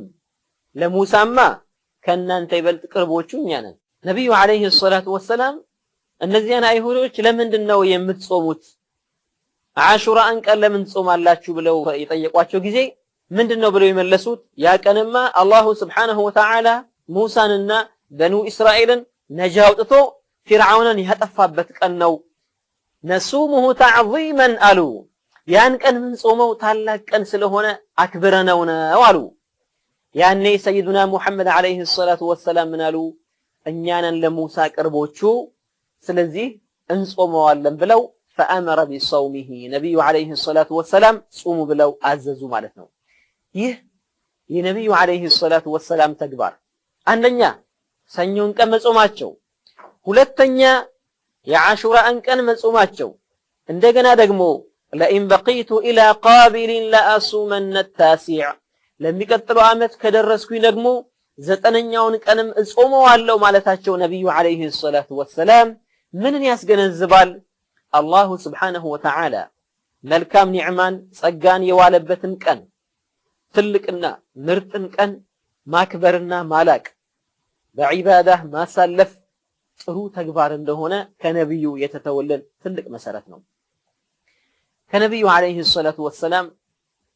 لموسى ما كنانت يبلጥ ቅርቦቹ እኛ ነን ነብዩ عليه الصلاة والسلام እነዚያን አይሁዶች ለምንድነው የምትጾሙት አሹራን ቀን ለምን ትጾማላችሁ ብለው የጠየቋቸው ጊዜ ምንድነው ብለው የመለሱት ያ ቀንማ አላህ Subhanahu Wa Ta'ala ሙሳንና በኑ እስራኤልን ነጃ አውጥቶ ፊርዓውንን ያጠፋበት ቀን ነው ነሱሙሁ ተዕዚመን አሉ ያን ቀን ምን ጾመው ታላቅ ቀን ስለሆነ አክብረነው ነው አሉ ያኔ ሰይዱና ሙሐመድ አለይሂ ሰላቱ ወሰላም ምን አሉ እኛንን ለሙሳ ቅርቦቹ ስለዚህ እንጾመዋለን ብለው فأمر بصومه نبي عليه الصلاة والسلام صوموا بلو عززوا مالتنا የነብዩ አለይሂ ሰላቱ ወሰላም ተግባር አንደኛ ሰኞን ቀን መጾማቸው ሁለተኛ የአሹራን ቀን መጾማቸው እንደገና ደግሞ ለኢን በቂቱ ኢላ ቃቢልን ለአሱመን التاسع ለሚቀጥለው አመት ከደረስኩኝ ደግሞ ዘጠነኛውን ቀንም እጾመዋለሁ ማለታቸው ነብዩ አለይሂ ሰላቱ ወሰላም ምንን ያስገነዝባል አላሁ Subhanahu Wa Ta'ala መልካም ኒዕማን ጸጋን የዋለበትን ቀን ትልቅና ምርጥን ቀን ማክበርና ማላቅ በዒባዳህ ማሳለፍ ጥሩ ተግባር እንደሆነ ከነብዩ የተተወለን ትልቅ መሰረት ነው ከነብዩ አለይሂ ሰላቱ ወሰላም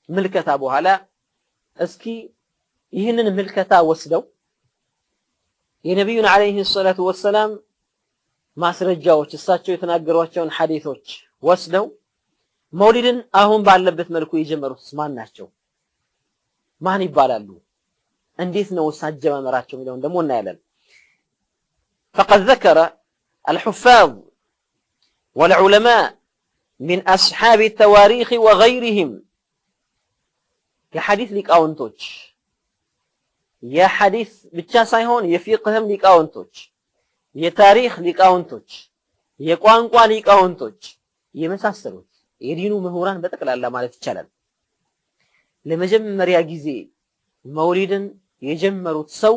ምልከታ በኋላ እስኪ ይህንን ምልከታ ወስደው የነብዩን አለይሂ ሰላቱ ወሰላም ማስረጃዎች እሳቸው የተናገሯቸውን ሐዲሶች ወስደው መውሊድን አሁን ባለበት መልኩ የጀመሩት ማን ናቸው ማን ይባላሉ እንዴት ነው ሳጀማመራቸው የሚለውን ደግሞ እናያለን فقد ذكر الحفاظ والعلماء من أصحاب التواريخ وغيرهم የሐዲስ ሊቃውንቶች የሐዲስ ብቻ ሳይሆን የፊቅህም ሊቃውንቶች የታሪክ ሊቃውንቶች የቋንቋ ሊቃውንቶች የመሳሰሉት የዲኑ ምሁራን በጠቅላላ ማለት ይቻላል ለመጀመሪያ ጊዜ መውሊድን የጀመሩት ሰው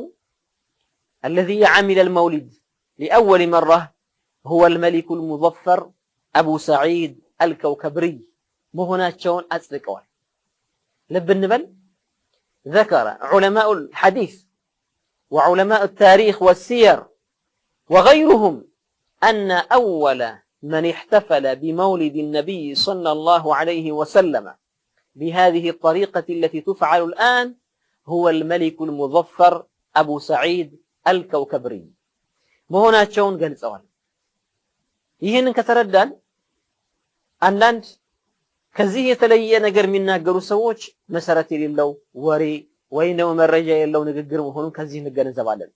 الذي عمل المولد لأول مرة هو الملك المظفر أبو سعيد الكوكبري مهناتشون أصدقوال لب النبل ذكر علماء الحديث وعلماء التاريخ والسير وغيرهم أن أول من احتفل بمولد النبي صلى الله عليه وسلم بهذه الطريقة التي تفعل الآن هو الملك المظفر أبو سعيد الكوكبري مهناتشون قال سؤال ይህን ከተረዳን አንዳንድ ከዚህ የተለየ ነገር የሚናገሩ ሰዎች መሰረት የሌለው ወሬ ወይንም መረጃ የሌለው ንግግር መሆኑን ከዚህ እንገነዘባለን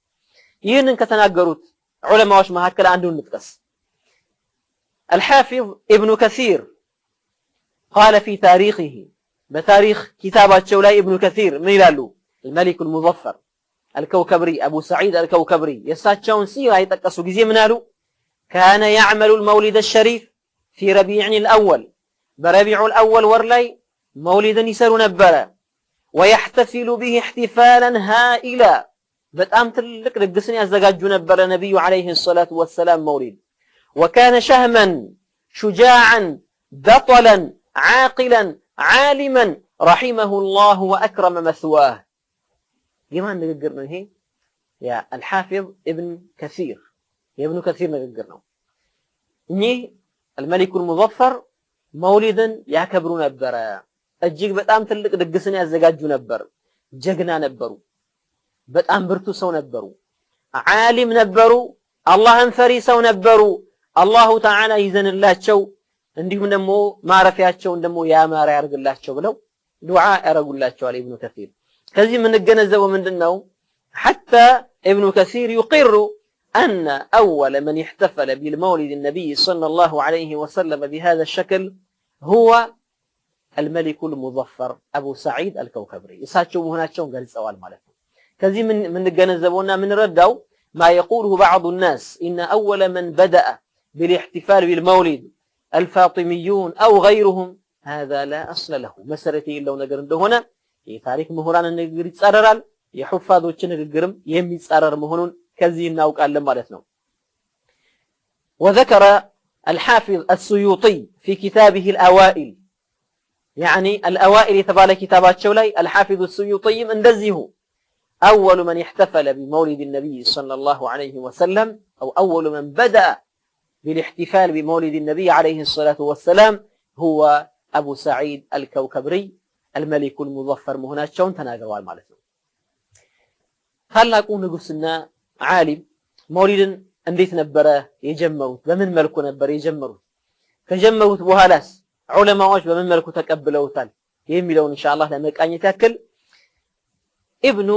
ይህንን ከተናገሩት ዑለማዎች መካከል አንዱን እንጥቀስ الحافظ ابن كثير قال في تاريخه بتاريخ كتاباته لا ابن كثير من يلالو الملك المظفر الكوكبري ابو سعيد الكوكبري يساچون سيرا يتقسو غزي منالو كان يعمل المولد الشريف في ربيع الأول بربيع الأول ورلي مولدا يسروا نبرا ويحتفل به احتفالا هائلا بتأم تلك لقسن يزجاجوا نبرا نبي عليه الصلاة والسلام مولد وكان شهما شجاعا بطلا عاقلا عالما رحمه الله وأكرم مثواه لمن نقرنا هي يا الحافظ ابن كثير يا ابن كثير نقرنا ني الملك المظفر مولدا يكبرون نبرا اجيك በጣም ትልቅ ድግስን ያዘጋጁ ነበር ጀግና ነበሩ በጣም ብርቱ ሰው ነበሩ ዓሊም ነበሩ አላህን ፈሪ ሰው ነበሩ አላሁ ተዓላ ይዘንላቸው እንዲሁም ደግሞ ማረፊያቸውን ደግሞ ያማረ ያርግላቸው ብለው ዱዓ ያረጉላቸዋል ኢብኑ ከሲር ከዚህ ምን ገነዘበው ምንድነው حتى ابن كثير يقر أن أول من احتفل بالمولد النبي صلى الله عليه وسلم بهذا الشكل هو الملك المظفر أبو سعيد الكوكبري يساتشو مهناتشون قال سوال مالكم كذي من جنزبونا من ردوا ما يقوله بعض الناس إن أول من بدأ بالاحتفال بالمولد الفاطميون أو غيرهم هذا لا أصل له مسألتي إلا ونقرن هنا يتاريخ مهران النقر يتسررال يحفظوا تشنقرم يمي يتسرر مهنون كذي ناوك ألم مالتنا وذكر الحافظ السيوطي في كتابه الأوائل يعني الأوائل تبال كتابات شولاي الحافظ السيوطي من دزيه أول من احتفل بمولد النبي صلى الله عليه وسلم أو أول من بدأ بالاحتفال بمولد النبي عليه الصلاة والسلام هو أبو سعيد الكوكبري الملك المظفر مهنات شون تناقروا المالتنا هل أكون قسنا عالم مولد انديت نبره يجمروت بمن ملكو نبر يجمروت كجمروت بوهالاس علماء بمن ملكو تقبلوتال يميلون ان شاء الله لمقانيت ያክል ابن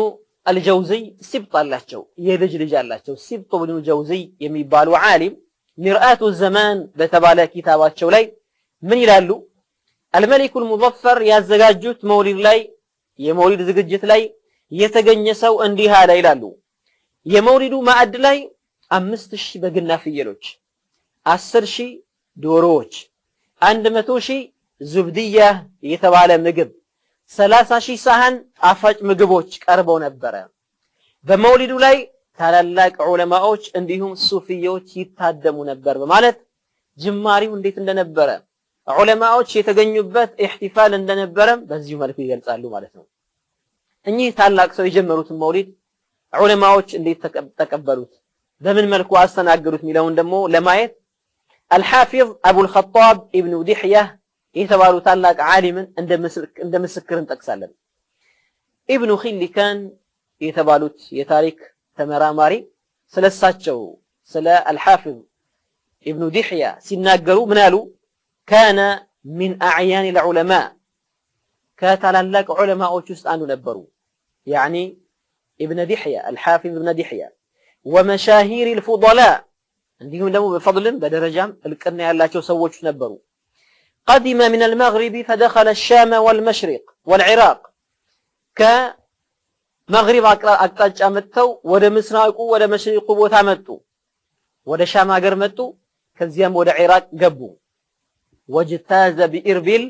الجوزي سبط አላቸው የልጅ ልጅ አላቸው سبط ابن الجوزي የሚባሉ ዓሊም ሚርአቱ ዘማን በተባለ ኪታባቸው ላይ ምን ይላሉ? አልመሊኩል ሙዘፈር ያዘጋጁት መውሊድ ላይ የመውሊድ ዝግጅት ላይ የተገኘ ሰው እንዲህ አለ ይላሉ። የመውሊዱ ማዕድ ላይ 5000 በግና ፍየሎች፣ 10000 ዶሮዎች፣ 100000 ዙብድያ የተባለ ምግብ፣ 30000 ሳህን ጣፋጭ ምግቦች ቀርበው ነበረ። በመውሊዱ ላይ ታላላቅ ዑለማዎች እንዲሁም ሱፊዮች ይታደሙ ነበር በማለት ጅማሪው እንዴት እንደነበረ ዑለማዎች የተገኙበት ኢህቲፋል እንደነበረም በዚሁ መልኩ ይገልጻሉ ማለት ነው። እኚህ ታላቅ ሰው የጀመሩትን መውሊድ ዑለማዎች እንዴት ተቀበሉት፣ በምን መልኩ አስተናገዱት ሚለውን ደግሞ ለማየት አልሐፊዝ አቡል ኸጣብ ኢብኑ ዲህያ የተባሉ ታላቅ ዓሊምን እንደ ምስክር እንጠቅሳለን። ኢብኑ ኺልካን የተባሉት የታሪክ ተመራማሪ ስለሳቸው ስለ አልሐፊዝ ኢብኑ ዲህያ ሲናገሩ ምን አሉ? ካነ ሚን አዕያን ልዑለማ ከታላላቅ ዑለማዎች ውስጥ አንዱ ነበሩ። ያኒ ኢብኑ ዲህያ አልሐፊዝ ኢብኑ ዲህያ ወመሻሂር ልፉضላ እንዲሁም ደግሞ በፈضልም በደረጃም እልቅና ያላቸው ሰዎች ነበሩ። ቀዲመ ሚን አልመግሪብ ፈደኸለ الشام والمشرق والعراق ከመግሪብ አቅጣጫ መጥተው ወደ ምስራቁ ወደ መሽሪቁ ቦታ መጡ። ወደ ሻም ሀገር መጡ። ከዚያም ወደ ኢራቅ ገቡ። ወጅታዘ ቢኢርቢል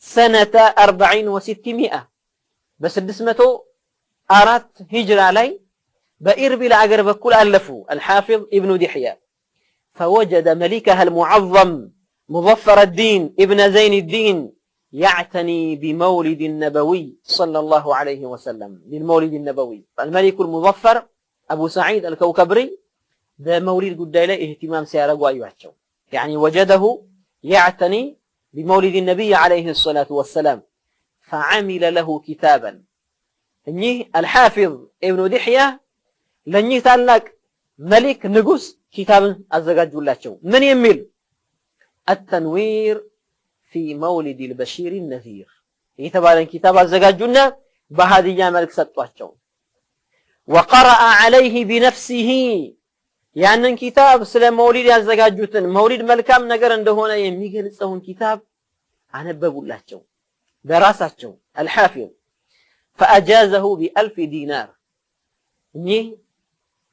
ሰነተ 40 و600 በ604 ሂጅራ ላይ በኢርቢል አገር በኩል አለፉ አልሐፊዝ ኢብኑ ዲህያ فوجد ملكها المعظم مظفر الدين ابن زين الدين يعتني بمولد النبوي صلى الله عليه وسلم بالمولد النبوي. الملك المظفر أبو سعيد الكوكبري ذا مولد قد له اهتمام سيارة أيوهاتشو يعني وجده يعتني بمولد النبي عليه الصلاة والسلام فعمل له كتابا. إنه الحافظ ابن دحية لن يتعلق ملك نقص كتاب الزجاج واللاتشو من يميل التنوير في مولد البشير النذير يتبالن كتاب الزجاجنا بهذه ملك ستواتشو وقرأ عليه بنفسه يعني كتاب سلام مولد الزجاجوتن مولد ملكام نجر عنده هنا يميجن سون كتاب عن بابولاتشو دراساتشو الحافظ فأجازه ب1000 دينار. نيه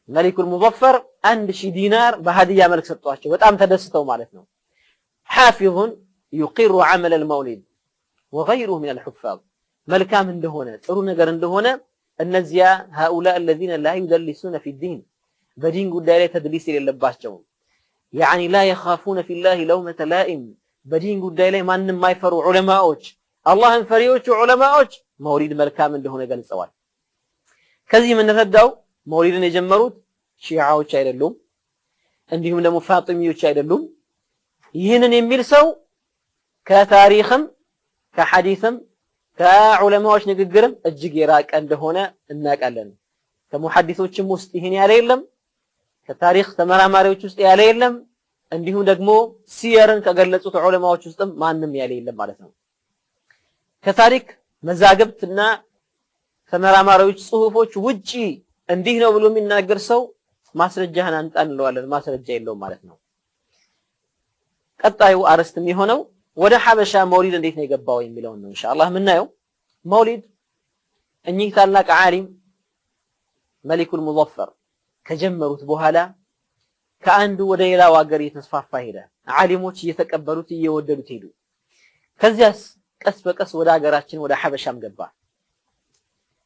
ملك المظفر 1000 دينار بهدية ملك ستواتشو بتأم تدستو مالتنا. حافظ يقر عمل المولد وغيره من الحفاظ ملكام عنده هنا ترون نجر عنده هنا النزيا هؤلاء الذين لا يدلسون في الدين بدين قد لا تدليس للباشون يعني لا يخافون في الله لومة لائم بدين قد لا ما يفروا علماء الله فريوش علماء مولد ملكام عنده هنا قال سوال كذي من ردوا مولد يجمروا شيعة وشايل اللوم عندهم لهم فاطمي وشايل اللوم يهنن يميل سو كتاريخم كحديثم كعلماء نقدرم الجيراك عنده هنا الناك ألن كمحدثوش مستهين عليهم كتاريخ تمراماريوش عليهم عندهم دقمو سيرن كقلصوت علماء وشستم ما نم عليهم مالتهم كتاريخ مزاجبتنا تمراماريوش صحفوش وجي عندهم بلو من ناقر سو ማስረጃህን አንጣ እንለዋለን ማስረጃ የለውም ማለት ነው። ቀጣዩ አርስት የሚሆነው ወደ ሐበሻ መውሊድ እንዴት ነው የገባው የሚለው ነው ኢንሻአላህ ምናየው። መውሊድ እኚህ ታላቅ ዓሊም መሊኩል ሙዘፈር ከጀመሩት በኋላ ከአንዱ ወደ ሌላው ሀገር እየተስፋፋ ሄደ። ዓሊሞች እየተቀበሉት እየወደዱት ሄዱ። ከዚያስ ቀስ በቀስ ወደ ሀገራችን ወደ ሐበሻም ገባ።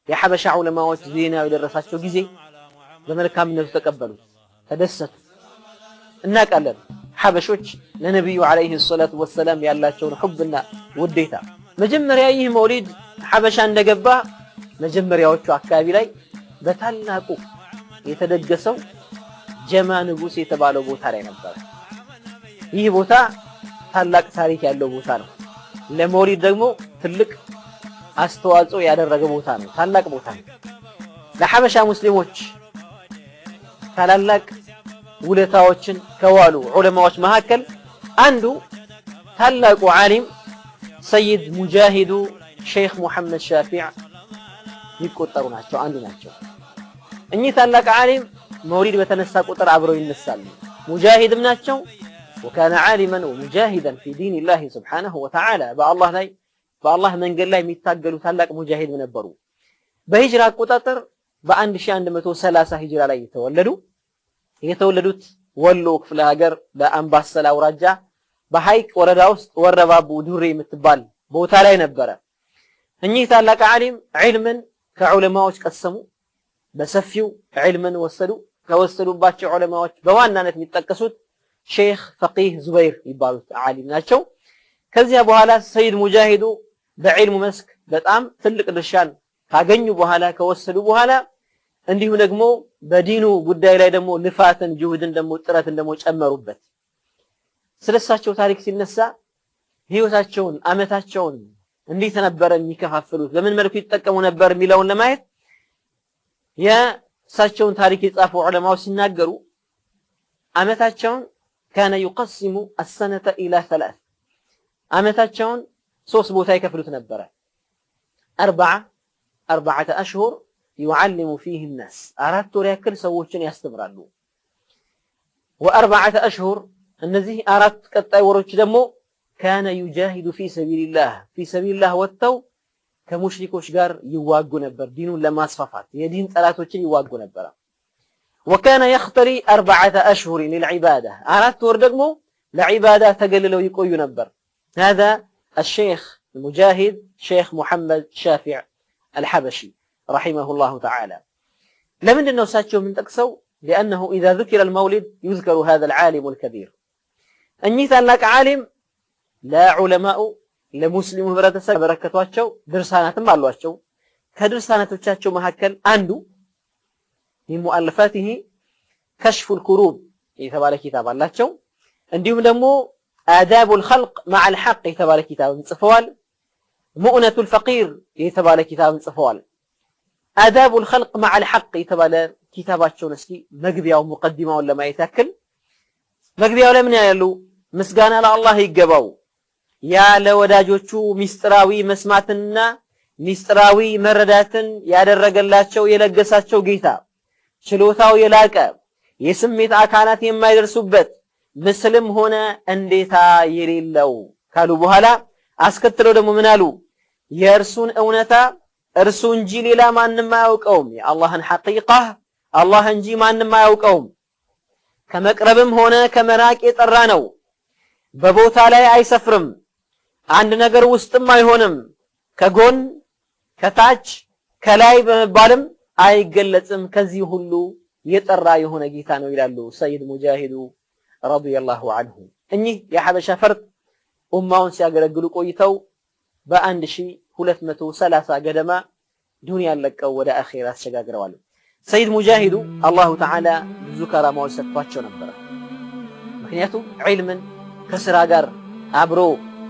የሐበሻ ዑለማዎች ዜናው የደረሳቸው ጊዜ በመልካምነቱ ተቀበሉት ተደሰቱ። እናውቃለን ሐበሾች ለነብዩ አለይሂ ሰላቱ ወሰለም ያላቸውን ሑብና ውዴታ። መጀመሪያ ይህ መውሊድ ሐበሻ እንደገባ መጀመሪያዎቹ አካባቢ ላይ በታላቁ የተደገሰው ጀማ ንጉስ የተባለው ቦታ ላይ ነበር። ይህ ቦታ ታላቅ ታሪክ ያለው ቦታ ነው። ለመውሊድ ደግሞ ትልቅ አስተዋጽኦ ያደረገ ቦታ ነው። ታላቅ ቦታ ነው። ለሐበሻ ሙስሊሞች ታላላቅ ውለታዎችን ከዋሉ ዑለማዎች መካከል አንዱ ታላቁ ዓሊም ሰይድ ሙጃሂዱ ሼክ ሙሐመድ ሻፊዕ ይቆጠሩ ናቸው። አንዱ ናቸው። እኚህ ታላቅ ዓሊም መውሊድ በተነሳ ቁጥር አብረው ይነሳሉ። ሙጃሂድም ናቸው وكان عالما ومجاهدا في دين الله سبحانه وتعالى በአላህ መንገድ ላይ የሚታገሉ ታላቅ ሙጃሂድ ነበሩ በሂጅራ አቆጣጠር በ1130 ሂጅራ ላይ የተወለዱት ወሎ ክፍለ ሀገር በአምባሰል አውራጃ በሐይቅ ወረዳ ውስጥ ወረባቡ ዱሬ የምትባል ቦታ ላይ ነበረ እኚህ ታላቅ ዓሊም ዒልምን ከዑለማዎች ቀሰሙ በሰፊው ዒልምን ከወሰዱባቸው ዑለማዎች በዋናነት የሚጠቀሱት ሼክ ፈቂህ ዙበይር ይባሉት ዓሊም ናቸው ከዚያ በኋላ ሰይድ ሙጃሂዱ በዒልሙ መስክ በጣም ትልቅ ድርሻን ካገኙ በኋላ ከወሰዱ በኋላ እንዲሁ ደግሞ በዲኑ ጉዳይ ላይ ደግሞ ልፋትን ጅሁድን ደግሞ ጥረትን ደግሞ ጨመሩበት ስለሳቸው ታሪክ ሲነሳ ህይወታቸውን አመታቸውን እንዴት ነበር የሚከፋፍሉት በምን መልኩ ይተጠቀሙ ነበር የሚለውን ለማየት የሳቸውን ታሪክ የጻፉ ዑለማዎች ሲናገሩ አመታቸውን كان يقسم السنة إلى 3 አመታቸውን 3 ቦታ ይከፍሉት ነበር 4 أشهر يعلم فيه الناس 4 ወር ያክል ሰዎችን ያስተምራሉ و4 أشهر እነዚህ 4 ቀጣይ ወሮች ደግሞ كان يجاهد في سبيل الله ወጥተው ከሙሽሪኮች ጋር ይዋጉ ነበር ዲኑን ለማስፋፋት የዲን ጠላቶችን ይዋጉ ነበር وكان يختري 4 أشهر للعبادة 4 ወር ደግሞ ለዒባዳ ተገልለው ይቆዩ ነበር هذا الشيخ المجاهد شيخ محمد شافع الحبشي رحمه الله تعالى لمن انه ساتشو من تقسو لانه اذا ذكر المولد يذكر هذا العالم الكبير اني ثلاك عالم لا علماء لمسلم ህብረተሰብ በረከቷቸው ድርሳናትም አሏቸው ከድርሳናቶቻቸው መካከል አንዱ ሙአለፋቲሂ كشف الكروب የተባለ ኪታብ አላቸው እንዲሁም ደግሞ آداب الخلق مع الحق የተባለ ኪታብ ጽፈዋል مؤنة الفقير የተባለ ኪታብ ጽፈዋል آداب الخلق مع الحق የተባለ ኪታባቸውን እስኪ መግቢያው ሙቀዲማውን ለማየት ያክል መግቢያው ላይ ምን ያሉ ምስጋና ለአላህ ይገባው ያ ለወዳጆቹ ሚስጥራዊ መስማትና ሚስጥራዊ መረዳትን ያደረገላቸው የለገሳቸው ጌታ ችሎታው የላቀ የስሜት አካላት የማይደርሱበት ምስልም ሆነ እንዴታ የሌለው ካሉ በኋላ አስከትለው ደግሞ ምን አሉ የእርሱን እውነታ እርሱ እንጂ ሌላ ማንንም አያውቀውም የአላህን ሐቂቃ አላህ እንጂ ማንንም አያውቀውም ከመቅረብም ሆነ ከመራቅ የጠራ ነው በቦታ ላይ አይሰፍርም አንድ ነገር ውስጥም አይሆንም ከጎን ከታች ከላይ በመባልም አይገለጽም ከዚህ ሁሉ የጠራ የሆነ ጌታ ነው ይላሉ ሰይድ ሙጃሂዱ ረዲየላሁ ዐንሁ እኚህ የሐበሻ ፈርጥ ኡማውን ሲያገለግሉ ቆይተው በ1230 ገደማ ዱንያን ለቀው ወደ አኺራ አሸጋግረዋል ሰይድ ሙጃሂዱ አላሁ ተዓላ ብዙ ከራማዎች ሰጥቷቸው ነበር ምክንያቱም ዒልምን ከስራ ጋር አብሮ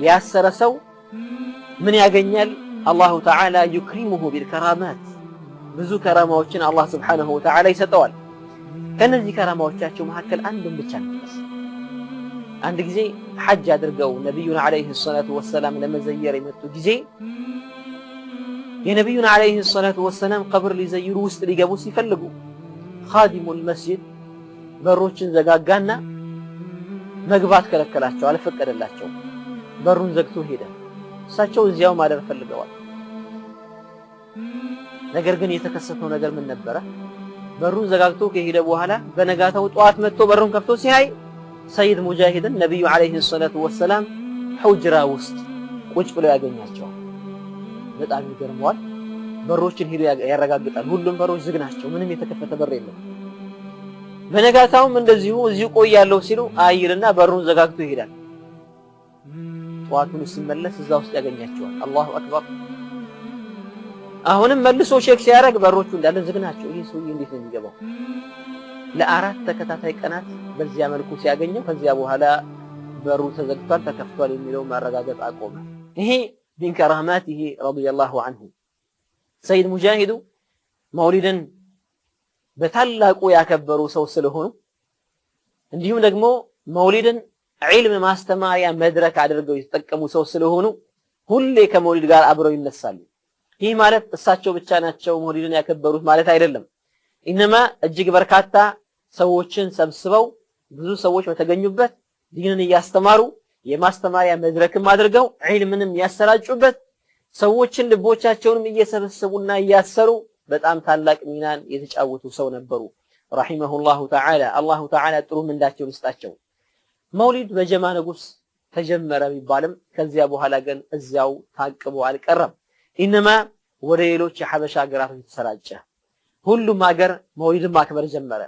ያሰረሰው ምን ያገኛል አላሁ ተዓላ ይክሪሙሁ ቢልከራማት ብዙ ከራማዎችን አላህ Subhanahu Wa Ta'ala ይሰጠዋል ከነዚህ ከራማዎቻቸው መካከል አንዱን ብቻ ነው አንድ ጊዜ ሐጅ አድርገው ነብዩን አለይሂ ሰላቱ ወሰለም ለመዘየር የመጡ ጊዜ የነብዩን አለይሂ ሰላቱ ወሰለም ቀብር ሊዘይሩ ውስጥ ሊገቡ ሲፈልጉ ኻዲሙል መስጂድ በሮችን ዘጋጋና መግባት ከለከላቸው አልፈቀደላቸው በሩን ዘግቶ ሄደ እሳቸው እዚያው ማደር ፈልገዋል ነገር ግን የተከሰተው ነገር ምን ነበር በሩን ዘጋግቶ ከሄደ በኋላ በነጋታው ጧት መጥቶ በሩን ከፍቶ ሲያይ ሰይድ ሙጃሂድን ነብዩ አለይሂ ሰላቱ ወሰለም ሁጅራ ውስጥ ቁጭ ብለው ያገኛቸው በጣም ይገርመዋል በሮችን ሄዶ ያረጋግጣል ሁሉም በሮች ዝግ ናቸው ምንም የተከፈተ በር የለም በነጋታውም እንደዚሁ እዚሁ ቆያለሁ ሲሉ አይልና በሩን ዘጋግቶ ይሄዳል ጧቱን ሲመለስ እዛው ውስጥ ያገኛቸዋል አላሁ አክበር አሁንም መልሶ ሼክ ሲያረግ በሮቹ እንዳለ ዝግ ናቸው ይሄ ሰውዬ እንዴት ነው የሚገባው ለአራት ተከታታይ ቀናት በዚያ መልኩ ሲያገኘው ከዚያ በኋላ በሩ ተዘግቷል ተከፍቷል የሚለው ማረጋገጥ አቆመ ይሄ ቢን ከራማቲሂ ረዲየላሁ ዐንሁ ሰይድ ሙጃሂዱ መውሊድን በታላቁ ያከበሩ ሰው ስለሆኑ እንዲሁም ደግሞ መውሊድን ዒልም ማስተማሪያ መድረክ አድርገው የተጠቀሙ ሰው ስለሆኑ ሁሌ ከመውሊድ ጋር አብረው ይነሳሉ ይህ ማለት እሳቸው ብቻ ናቸው መውሊድን ያከበሩት ማለት አይደለም ኢንማ እጅግ በርካታ ሰዎችን ሰብስበው ብዙ ሰዎች በተገኙበት ዲንን እያስተማሩ የማስተማሪያ መድረክም አድርገው ዒልምንም ያሰራጩበት ሰዎችን ልቦቻቸውንም እየሰበሰቡና እያሰሩ በጣም ታላቅ ሚናን የተጫወቱ ሰው ነበሩ ረሂመሁላሁ ተዓላ አላሁ ተዓላ ጥሩ ምንዳቸው ይስጣቸው መውሊድ በጀማ ንጉስ ተጀመረ ቢባልም ከዚያ በኋላ ግን እዚያው ታቅቦ አልቀረም ኢንማ ወደ ሌሎች የሐበሻ ሀገራቶች ተሰራጨ ሁሉም ሀገር መውሊድን ማክበር ጀመረ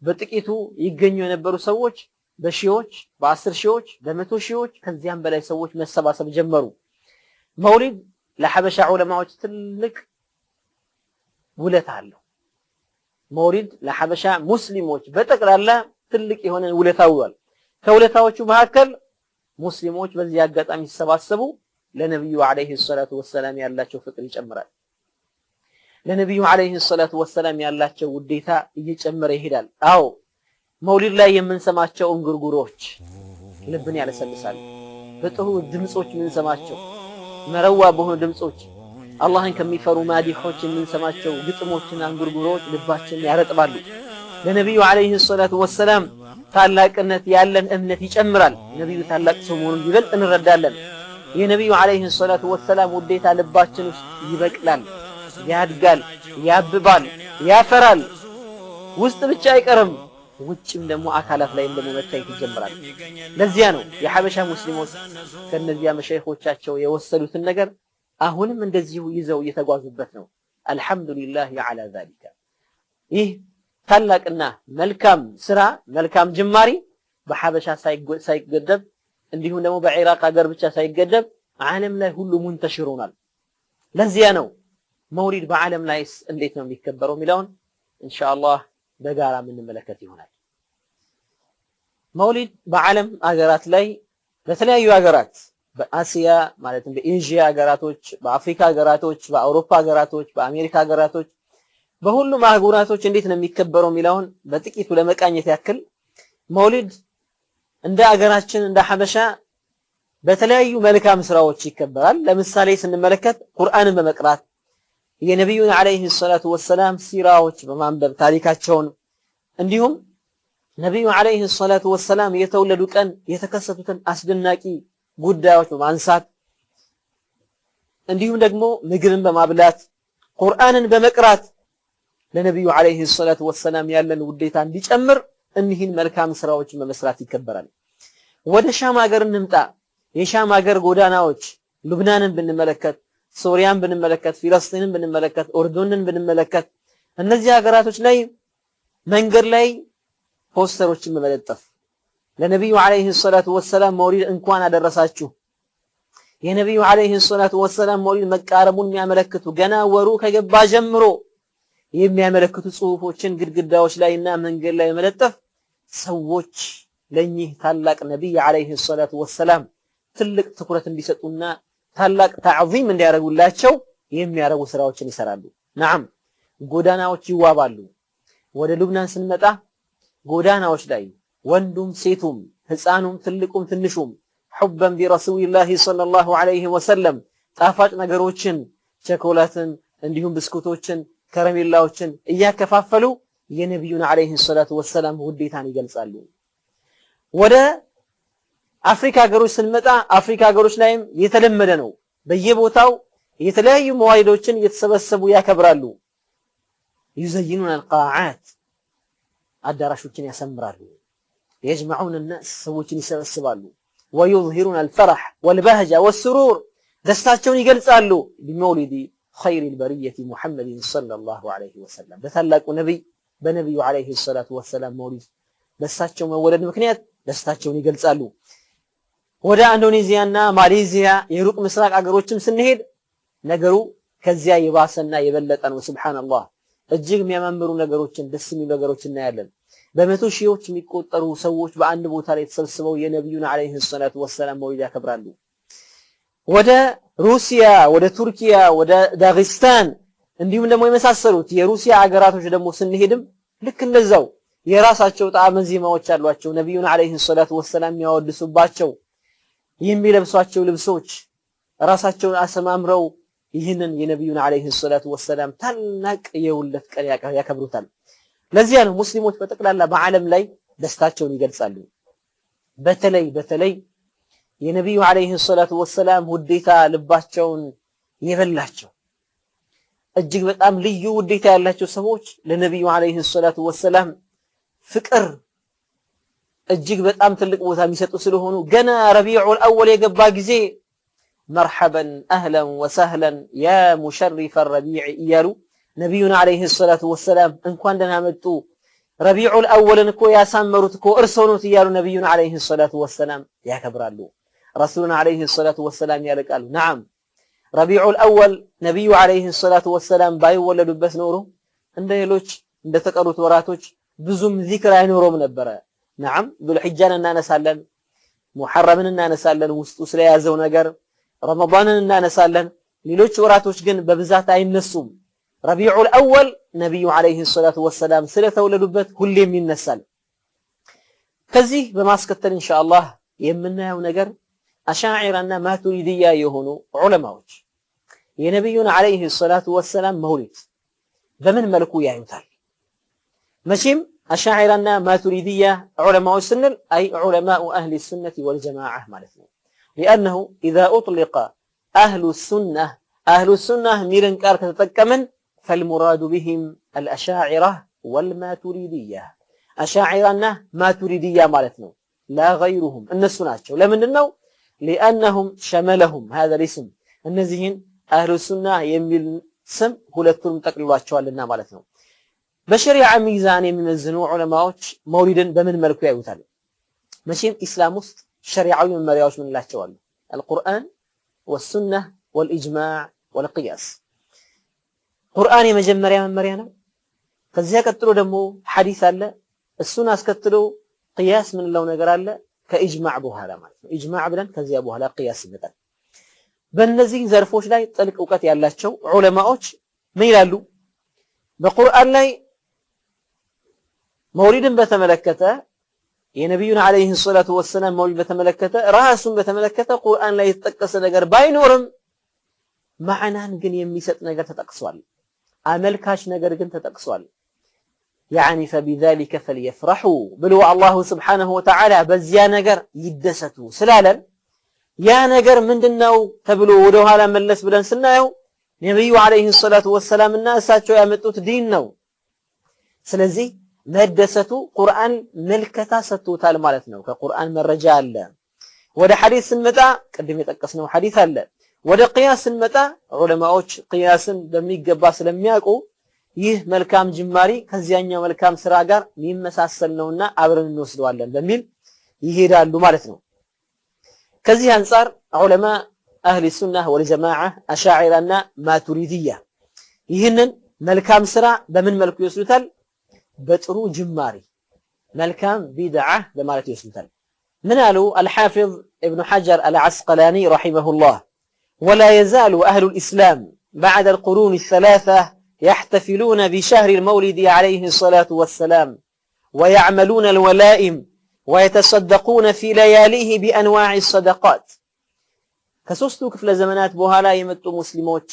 በጥቂቱ ይገኙ የነበሩ ሰዎች በሺዎች በ10 ሺዎች በመቶ ሺዎች ከዚያም በላይ ሰዎች መሰባሰብ ጀመሩ መውሊድ ለሐበሻ ዑለማዎች ትልቅ ውለታ አለው መውሊድ ለሐበሻ ሙስሊሞች በጠቅላላ ትልቅ የሆነ ውለታ ውሏል ከውለታዎቹ መካከል ሙስሊሞች በዚህ አጋጣሚ ሲሰባሰቡ ለነብዩ አለይሂ ሰላቱ ወሰለም ያላቸው ፍቅር ይጨምራል ለነብዩ አለይሂ ሰላቱ ወሰለም ያላቸው ውዴታ እየጨመረ ይሄዳል አዎ መውሊድ ላይ የምንሰማቸው እንጉርጉሮች ልብን ያለሰልሳሉ በጥሩ ድምጾች የምንሰማቸው መረዋ በሆኑ ድምጾች አላህን ከሚፈሩ ማዲሖች የምንሰማቸው ግጥሞችና እንጉርጉሮች ልባችንን ያረጥባሉ ለነብዩ አለይሂ ሰላቱ ወሰለም ታላቅነት ያለን እምነት ይጨምራል ነብዩ ታላቅ ሰው መሆኑን ይበልጥ እንረዳለን የነብዩ አለይሂ ሰላቱ ወሰለም ውዴታ ልባችን ውስጥ ይበቅላል ያድጋል ያብባል ያፈራል ውስጥ ብቻ አይቀርም ውጭም ደግሞ አካላት ላይ እንደመመታየት ይጀምራል ለዚያ ነው የሐበሻ ሙስሊሞች ከነዚያ መሸይኾቻቸው የወሰዱትን ነገር አሁንም እንደዚሁ ይዘው እየተጓዙበት ነው አልহামዱሊላህ على ذلك ይህ ታላቅና መልካም ስራ መልካም ጅማሪ በሐበሻ ሳይገደብ እንዲሁም ደግሞ በኢራቅ ሀገር ብቻ ሳይገደብ ዓለም ላይ ሁሉ ሙንተሽር ሆኗል ለዚያ ነው መውሊድ በዓለም ላይ እንዴት ነው የሚከበረው ሚላውን ኢንሻአላህ በጋራ ምንመለከት ይሆናል መውሊድ በዓለም ሀገራት ላይ በተለያዩ ሀገራት በአሲያ ማለትም በኤዥያ ሀገራቶች በአፍሪካ ሀገራቶች በአውሮፓ ሀገራቶች በአሜሪካ ሀገራቶች በሁሉም አህጉራቶች እንዴት ነው የሚከበረው ሚላውን በጥቂቱ ለመቃኘት ያክል መውሊድ እንደ ሀገራችን እንደ ሐበሻ በተለያዩ መልካም ስራዎች ይከበራል ለምሳሌ ስንመለከት ቁርአንን በመቅራት የነብዩን አለይሂ ሰላቱ ወሰለም ሲራዎች በማንበብ ታሪካቸውን እንዲሁም ነብዩ አለይሂ ሰላቱ ወሰለም የተወለዱ ቀን የተከሰቱትን አስደናቂ ጉዳዮች በማንሳት እንዲሁም ደግሞ ምግብን በማብላት ቁርአንን በመቅራት ለነብዩ አለይሂ ሰላቱ ወሰለም ያለን ውዴታ እንዲጨምር እነዚህን መልካም ስራዎችን በመስራት ይከበራል ወደ ሻም ሀገር እንምጣ የሻም ሀገር ጎዳናዎች ሉብናንን ብንመለከት ሶሪያን ብንመለከት ፍልስጤምን ብንመለከት ኦርዶንን ብንመለከት እነዚህ ሀገራቶች ላይ መንገድ ላይ ፖስተሮችን በመለጠፍ ለነብዩ አለይሂ ሰላቱ ወሰለም መውሊድ እንኳን አደረሳችሁ የነብዩ አለይሂ ሰላቱ ወሰለም መውሊድ መቃረሙን የሚያመለክቱ ገና ወሩ ከገባ ጀምሮ የሚያመለክቱ ጽሁፎችን ግድግዳዎች ላይና መንገድ ላይ መለጠፍ ሰዎች ለኚህ ታላቅ ነብይ አለይሂ ሰላቱ ወሰለም ትልቅ ትኩረት እንዲሰጡና ታላቅ ተዕዚም እንዲያደርጉላቸው የሚያረጉ ስራዎችን ይሰራሉ نعم ጎዳናዎች ይዋባሉ ወደ ሉብናን ስንመጣ ጎዳናዎች ላይ ወንዱም ሴቱም ህፃኑም ትልቁም ትንሹም حبا برسول الله صلى الله عليه وسلم ጣፋጭ ነገሮችን ቸኮላትን እንዲሁም ብስኩቶችን ከረሜላዎችን እያከፋፈሉ የነብዩን አለይሂ ሰላቱ ወሰለም ውዴታን ይገልጻሉ ወደ አፍሪካ ሀገሮች ስንመጣ አፍሪካ ሀገሮች ላይም የተለመደ ነው በየቦታው የተለያዩ መዋሊዶችን እየተሰበሰቡ ያከብራሉ يزينون القاعات አዳራሾችን ያሰምራሉ يجمعون الناس ሰዎችን ይሰበስባሉ ويظهرون الفرح والبهجة والسرور ደስታቸውን ይገልጻሉ بمولد خير البرية محمد صلى الله عليه وسلم በታላቁ ነብይ በነብዩ عليه الصلاة والسلام መውሊድ በሳቸው መወለድ ምክንያት ደስታቸውን ይገልጻሉ ወደ ኢንዶኔዚያና ማሌዚያ የሩቅ ምስራቅ ሀገሮችም ስንሄድ ነገሩ ከዚያ የባሰና የበለጠ ነው ሱብሃንአላህ እጅግ የሚያማምሩ ነገሮችን ደስ የሚሉ ነገሮችን እናያለን በመቶ ሺዎች የሚቆጠሩ ሰዎች በአንድ ቦታ ላይ ተሰብስበው የነብዩን አለይሂ ሰላቱ ወሰለም መውሊድ ያከብራሉ ወደ ሩሲያ ወደ ቱርኪያ ወደ ዳግስታን እንዲሁም ደግሞ የመሳሰሉት የሩሲያ ሀገራቶች ደግሞ ስንሄድም ልክ እንደዛው የራሳቸው ጣዕመ ዜማዎች አሏቸው ነብዩን አለይሂ ሰላቱ ወሰለም ያወድሱባቸው የሚለብሷቸው ልብሶች ራሳቸውን አሰማምረው ይህንን የነብዩን አለይሂ ሰላቱ ወሰለም ታላቅ የውለት ቀን ያከብሩታል ለዚያ ነው ሙስሊሞች በጠቅላላ በዓለም ላይ ደስታቸውን ይገልጻሉ። በተለይ የነብዩ አለይሂ ሰላቱ ወሰላም ውዴታ ልባቸውን የበላቸው እጅግ በጣም ልዩ ውዴታ ያላቸው ሰዎች ለነብዩ አለይሂ ሰላቱ ወሰላም ፍቅር እጅግ በጣም ትልቅ ቦታ የሚሰጡ ስለሆኑ ገና ረቢዑል አወል የገባ ጊዜ መርሐበን አህለን ወሰህለን ያ ሙሸሪፈ ረቢዕ እያሉ ነብዩና አለይሂ ሰላቱ ወሰላም እንኳን ደህና መጡ ረቢዑል አወልን እኮ ያሳመሩት እኮ እርስዎ ኖት እያሉ ነብዩና አለይሂ ሰላቱ ወሰላም ያከብራሉ። ረሱሉና አለይሂ ሰላቱ ወሰላም ያለቃሉ ነዓም ረቢዑል አወል ነብዩ አለይሂ ሰላቱ ወሰላም ባይወለዱበት ኖሮ እንደ ሌሎች እንደ ተቀሩት ወራቶች ብዙም ዚክር አይኖርም ነበር። ነዓም ዙልሂጃን እናነሳለን፣ ሙሐረምን እናነሳለን ውስጡ ስለያዘው ነገር፣ ረመዳንን እናነሳለን። ሌሎች ወራቶች ግን በብዛት አይነሱም። ረቢዑል አወል ነብዩ አለይሂ ሰላቱ ወሰላም ስለተወለዱበት ሁሌም ይነሳል። ከዚህ በማስከተል ኢንሻአላህ የምናየው ነገር አሻዒራና ማቱሪዲያ የሆኑ ዑለማዎች የነብዩን አለይሂ ሰላቱ ወሰላም መውሊድ በምን መልኩ ያዩታል? መቼም አሻዒራና ማቱሪዲያ ዑለማዎች ስንል አይ ዑለማኡ አህሊ ሱነቲ ወልጀማዓ ማለት ነው። لأنه إذا أطلق أهل السنة ሚልን ቃል ከተጠቀምን فالمراد بهم الأشاعرة والماتريدية أشاعرة ماتريدية مالتنا لا غيرهم الناس ናቸው ለምንድነው لأنهم شملهم هذا الاسم እነዚህን أهل السنة የሚል ስም ሁለቱንም ጠቅልሏቸዋልና ማለት ነው። በሸሪዓ ሚዛን የሚመዝኑ ዑለማዎች መውሊድን በምን መልኩ ያዩታል? መቼም ኢስላም ውስጥ ሸሪዓዊ መመሪያዎች ምን ላቸው አሉ? القرآن والسنة والإجماع والقياس ቁርአን የመጀመሪያ መመሪያ ነው። ከዚያ ቀጥሎ ደግሞ ሐዲስ አለ። እሱን አስከትሎ ቅያስ ምንለው ነገር አለ ከኢጅማዕ በኋላ ማለት ነው። ኢጅማዕ ብለን ከዚያ በኋላ ቅያስ ይመጣል። በእነዚህ ዘርፎች ላይ ጥልቅ ዕውቀት ያላቸው ዑለማዎች ምን ይላሉ? በቁርአን ላይ መውሊድን በተመለከተ የነብዩን አለይሂ ሰላቱ ወሰላም መውሊድ በተመለከተ ራሱን በተመለከተ ቁርአን ላይ የተጠቀሰ ነገር ባይኖርም ማዕናን ግን የሚሰጥ ነገር ተጠቅሷል። አመልካች ነገር ግን ተጠቅሷል። يعني فبذلك فليفرحوا ብሎ አላሁ ስብሓነሁ ወተዓላ በዚያ ነገር ይደሰቱ ስላለን ያ ነገር ምንድነው ተብሎ ወደ ኋላ መለስ ብለን ስናየው ነብዩ አለይሂ ሰላቱ ወሰላምና እሳቸው ያመጡት ዲን ነው። ስለዚህ መደሰቱ ቁርአን መልከታ ሰጥቶታል ማለት ነው። ከቁርአን መረጃ አለ። ወደ ሐዲስ ስንመጣ ቅድም የጠቀስነው ሐዲስ አለ። ወደ ቅያስ ስንመጣ ዑለማዎች ቅያስን በሚገባ ስለሚያውቁ ይህ መልካም ጅማሪ ከዚያኛው መልካም ስራ ጋር የሚመሳሰል ነውና አብረን እንወስደዋለን በሚል ይሄዳሉ ማለት ነው። ከዚህ አንፃር ዑለማ አህሊ ሱናህ ወልጀማዓ አሻዒራና ማቱሪዲያ ይህንን መልካም ስራ በምን መልኩ ይወስዱታል? በጥሩ ጅማሪ መልካም ቢድዓ በማለት ይወስዱታል። ምን አሉ አልሐፊዝ ኢብኑ ሐጀር አልዓስቀላኒ ረሒመሁላህ ولا يزال أهل الإسلام بعد القرون الثلاثة يحتفلون بشهر المولد عليه الصلاة والسلام ويعملون الولائم ويتصدقون في لياليه بأنواع الصدقات كسوستو كفل زمانات بوهالا يمتو مسلموች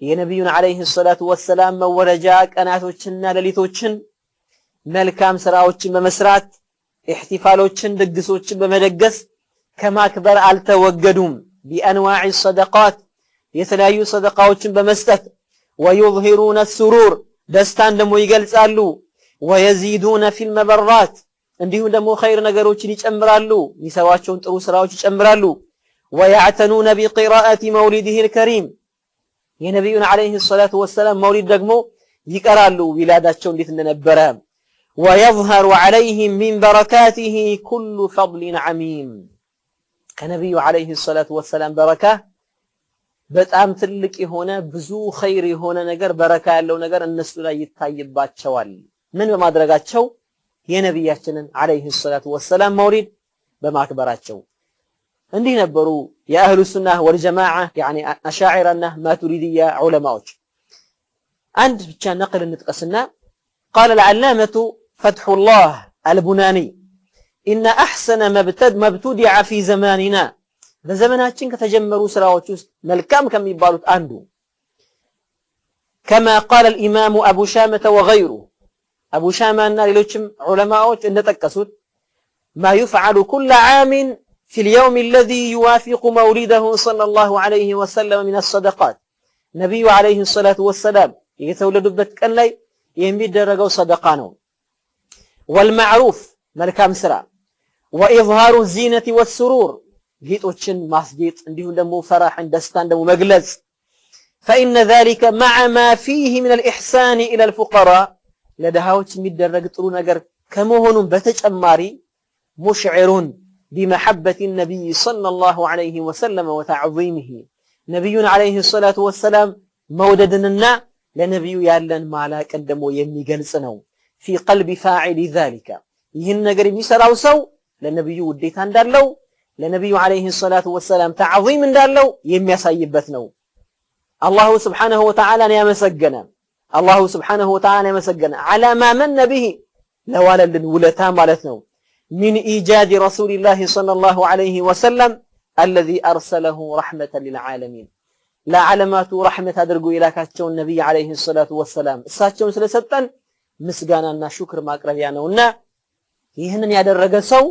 የነብዩን عليه الصلاة والسلام መወለጃ ቀናቶችና ሌሊቶችን መልካም ስራዎችን በመስራት ኢህቲፋሎችን ድግሶችን በመደገስ ከማክበር አልተወገዱም። بأنواع الصدقات የተለያዩ ሰደቃዎችን በመስጠት ويظهرون السرور ደስታን ደግሞ ይገልጻሉ ويزيدون في المبرات እንዲሁም ደግሞ ኸይር ነገሮችን ይጨምራሉ የሚሰዋቸውን ጥሩ ስራዎች ይጨምራሉ ويعتنون بقراءة مولده الكريم የነብዩን عليه الصلاة والسلام መውሊድ ደግሞ ይቀራሉ ቢላዳቸው እንዴት እንደነበረ ويظهر عليهم من بركاته كل فضل عميم ከነብዩ عليه الصلاة والسلام በረካ በጣም ትልቅ የሆነ ብዙ ኸይር የሆነ ነገር በረካ ያለው ነገር እነሱ ላይ ይታይባቸዋል። ምን በማድረጋቸው? የነብያችንን عليه الصلاة والسلام መውሊድ በማክበራቸው። እንዲህ ነበሩ የአህሉ ሱናህ ወልጀማዓ يعني አሻዒራና ማቱሪዲያ ዑለማዎች። አንድ ብቻ ነቅል እንጥቀስና قال العلامة فتح الله البناني إن أحسن ما ابتدع في زماننا በዘመናችን ከተጀመሩ ስራዎች ውስጥ መልካም ከሚባሉት አንዱ كما قال الإمام أبو شامة وغيره أبو شامة ليلوشم علماء እንደጠቀሱት ما يفعل كل عام في اليوم الذي يوافق مولده صلى الله عليه وسلم من الصدقات نبي عليه الصلاة والسلام የተወለዱበት ቀን ላይ የሚደረገው ሰደቃ ነው والمعروف መልካም ስራ وإظهار الزينة والسرور ጌጦችን ማስጌጥ እንዲሁም ደግሞ ፈራህን ደስታን ደግሞ መግለጽ فإن ذلك مع ما فيه من الإحسان إلى الفقراء ለደሃዎች የሚደረግ ጥሩ ነገር ከመሆኑም በተጨማሪ مشعر بمحبة النبي صلى الله عليه وسلم وتعظيمه نبي عليه الصلاة والسلام موددنا لنبي يالن مالا قدمو የሚገልጽ ነው في قلب فاعل ذلك ይህን ነገር የሚሰራው ሰው ለነብዩ ውዴታ እንዳለው ለነብዩ عليه الصلاة والسلام تعظيم እንዳለው የሚያሳይበት ነው الله سبحانه وتعالى يمسجنا الله سبحانه وتعالى يمسجنا على ما من به لوالدن ولتا ማለት ነው من إيجاد رسول الله صلى الله عليه وسلم الذي أرسله رحمة للعالمين لا علامات رحمة أدرجو إلى كاتشون النبي عليه الصلاة والسلام ساتشون سلسلتن مسجانا شكر ما أقربيانا ونا يهنن يدرج سو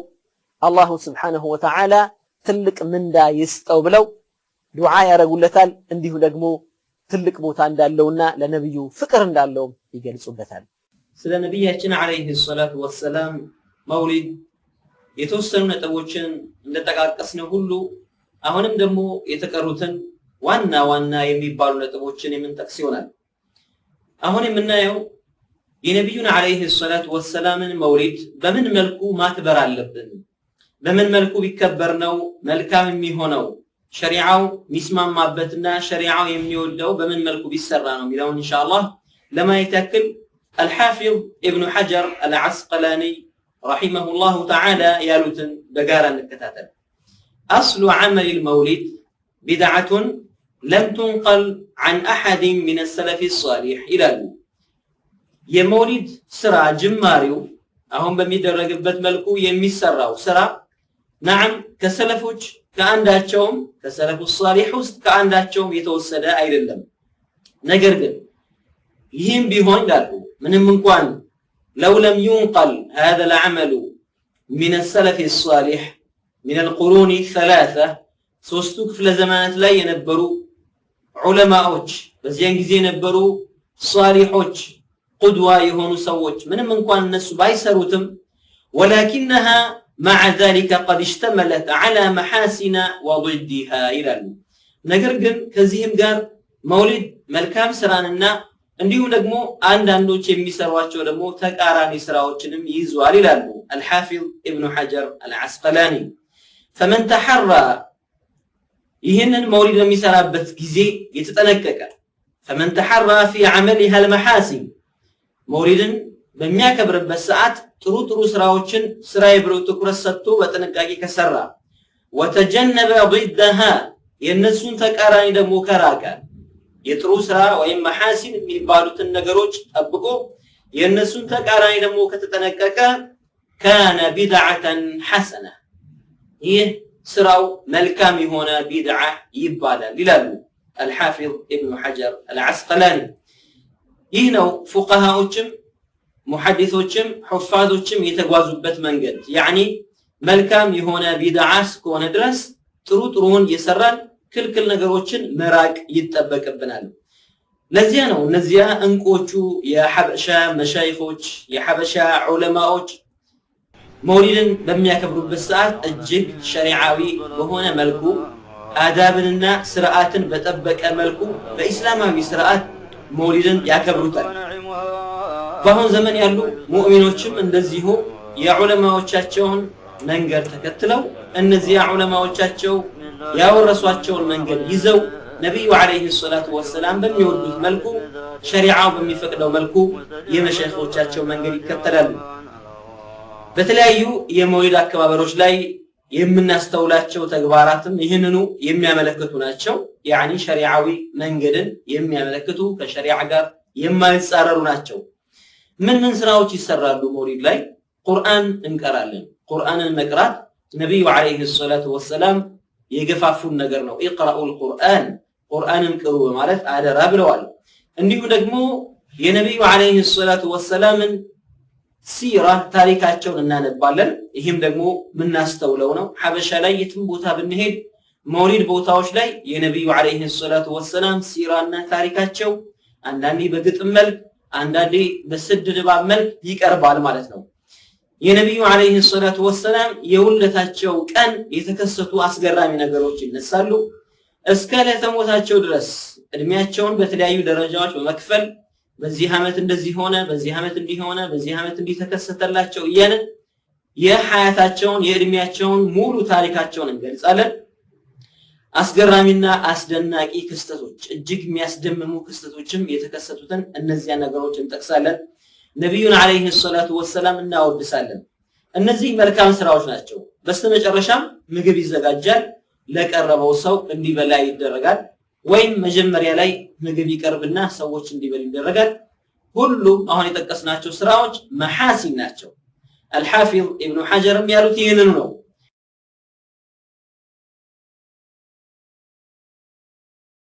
الله سبحانه وتعالى تلك من دا يستوبلو دعاء يرجولتال عنده لجمو تلك بوتان دالونا لنبيو فكر دالهم يجلسوا بثال سيدنا نبينا عليه الصلاة والسلام مولد የተወሰኑ ነጥቦችን እንደተቃቀስነው ሁሉ አሁንም ደግሞ የተቀሩትን ዋና ዋና የሚባሉ ነጥቦችን የምንጠቅስ ይሆናል አሁን የምናየው የነብዩን አለይሂ ሰላቱ ወሰላምን መውሊድ በምን መልኩ ማክበር አለብን በምን መልኩ ቢከበር ነው መልካም የሚሆነው ሸሪዓው ሚስማማበትና ሸሪዓው የሚወደው በምን መልኩ ቢሰራ ነው የሚለውን ኢንሻአላህ ለማየት ያክል الحافظ ابن حجر العسقلاني رحمه الله تعالى يالوتن بقارا الكتاتل أصل عمل المولد بدعة لم تنقل عن أحد من السلف الصالح إلى يمولد سرع جماريو أهم بميدر رقبت ملكو يمي سرعو سرع نعم كسلفوج كأنداتشوم كسلف الصالح كأنداتشوم يتوسدا أيضا لم نقرقل يهم بيهون دارو من منقوان لو لم ينقل هذا العمل من السلف الصالح من القرون الثلاثة سوستوك في الزمانات لا ينبروا علماء بس ينجزي ينبروا صالحوج قدوة يهونوا سوج من كان الناس بايسروتم ولكنها مع ذلك قد اشتملت على محاسن وضدها إلى نقرقن كزيهم قال مولد ملكام سراننا እንዲሁ ደግሞ አንዳንዶች የሚሰሯቸው ደግሞ ተቃራኒ ስራዎችንም ይዟል ይላሉ الحافظ ابن حجر العسقلاني فمن تحرى ይህንን መውሊድ የሚሰራበት ጊዜ የተጠነቀቀ فمن تحرى في عملها المحاسن መውሊድን በሚያከብርበት ሰዓት ጥሩ ጥሩ ስራዎችን ስራዬ ብሎ ትኩረት ሰጥቶ በጥንቃቄ ከሰራ وتجنب ضدها የነሱን ተቃራኒ ደግሞ ከራቀ የጥሩ ስራ ወይም መሐሲን የሚባሉትን ነገሮች ጠብቆ የነሱን ተቃራኒ ደግሞ ከተጠነቀቀ كان بدعة حسنة ይህ ስራው መልካም የሆነ ቢድዓ ይባላል ይላሉ الحافظ ابن حجر العسقلاني ይህ ነው ፉቃሃዎችም ሙሐዲሶችም ሑፋዞችም የተጓዙበት መንገድ يعني መልካም የሆነ ቢድዓ እስከሆነ ድረስ ጥሩ ጥሩን ይሰራል ክልክል ነገሮችን መራቅ ይተበቀብናል ለዚያ ነው እነዚያ እንቆቹ የሐበሻ መሻይኾች የሐበሻ ዑለማዎች መውሊድን በሚያከብሩበት ሰዓት እጅግ ሸሪዓዊ በሆነ መልኩ አዳብንና ስርዓትን በጠበቀ መልኩ በእስላማዊ ስርዓት መውሊድን ያከብሩታል በአሁን ዘመን ያሉ ሙእሚኖችም እንደዚሁ የዑለማዎቻቸውን መንገድ ተከትለው እነዚያ ዑለማዎቻቸው ያወረሷቸውን መንገድ ይዘው ነብዩ አለይሂ ሰላቱ ወሰለም በሚወዱት መልኩ ሸሪዓው በሚፈቅደው መልኩ የመሸይኾቻቸው መንገድ ይከተላሉ በተለያዩ የመውሊድ አከባበሮች ላይ የምናስተውላቸው ተግባራትም ይህንኑ የሚያመለክቱ ናቸው يعني ሸሪዓዊ መንገድን የሚያመለክቱ ከሸሪዓ ጋር የማይጻረሩ ናቸው ምን ስራዎች ይሰራሉ መውሊድ ላይ ቁርአን እንቀራለን ቁርአንን መቅራት ነብዩ አለይሂ ሰላቱ ወሰለም የገፋፉን ነገር ነው اقرأوا القرآن ቁርአንን ቅሩ ማለት አደራ ብለዋል እንዲሁ ደግሞ የነብዩ አለይሂ ሰላቱ ወሰለምን ሲራ ታሪካቸውን እናነባለን። ይህም ደግሞ ምናስተውለው ነው። ሐበሻ ላይ የትም ቦታ ብንሄድ መውሊድ ቦታዎች ላይ የነብዩ አለይሂ ሰላቱ ወሰላም ሲራና ታሪካቸው አንዳንዴ በግጥም መልክ አንዳንዴ በስድ ድባብ መልክ ይቀርባል ማለት ነው። የነብዩ አለይሂ ሰላቱ ወሰላም የውለታቸው ቀን የተከሰቱ አስገራሚ ነገሮች ይነሳሉ። እስከ ለተሞታቸው ድረስ እድሜያቸውን በተለያዩ ደረጃዎች በመክፈል በዚህ ዓመት እንደዚህ ሆነ፣ በዚህ ዓመት እንዲህ ሆነ፣ በዚህ ዓመት እንዲህ ተከሰተላቸው እያልን የሐያታቸውን የእድሜያቸውን ሙሉ ታሪካቸውን እንገልጻለን። አስገራሚና አስደናቂ ክስተቶች እጅግ የሚያስደምሙ ክስተቶችም የተከሰቱትን እነዚያ ነገሮች እንጠቅሳለን። ነብዩን አለይሂ ሰላቱ ወሰላም እናወድሳለን። እነዚህ መልካም ስራዎች ናቸው። በስተመጨረሻም ምግብ ይዘጋጃል፣ ለቀረበው ሰው እንዲበላ ይደረጋል። ወይም መጀመሪያ ላይ ምግብ ይቀርብና ሰዎች እንዲበሉ ይደረጋል። ሁሉም አሁን የጠቀስናቸው ስራዎች መሐሲን ናቸው። አልሐፊዝ ኢብኑ ሐጀርም ያሉት ይህንኑ ነው።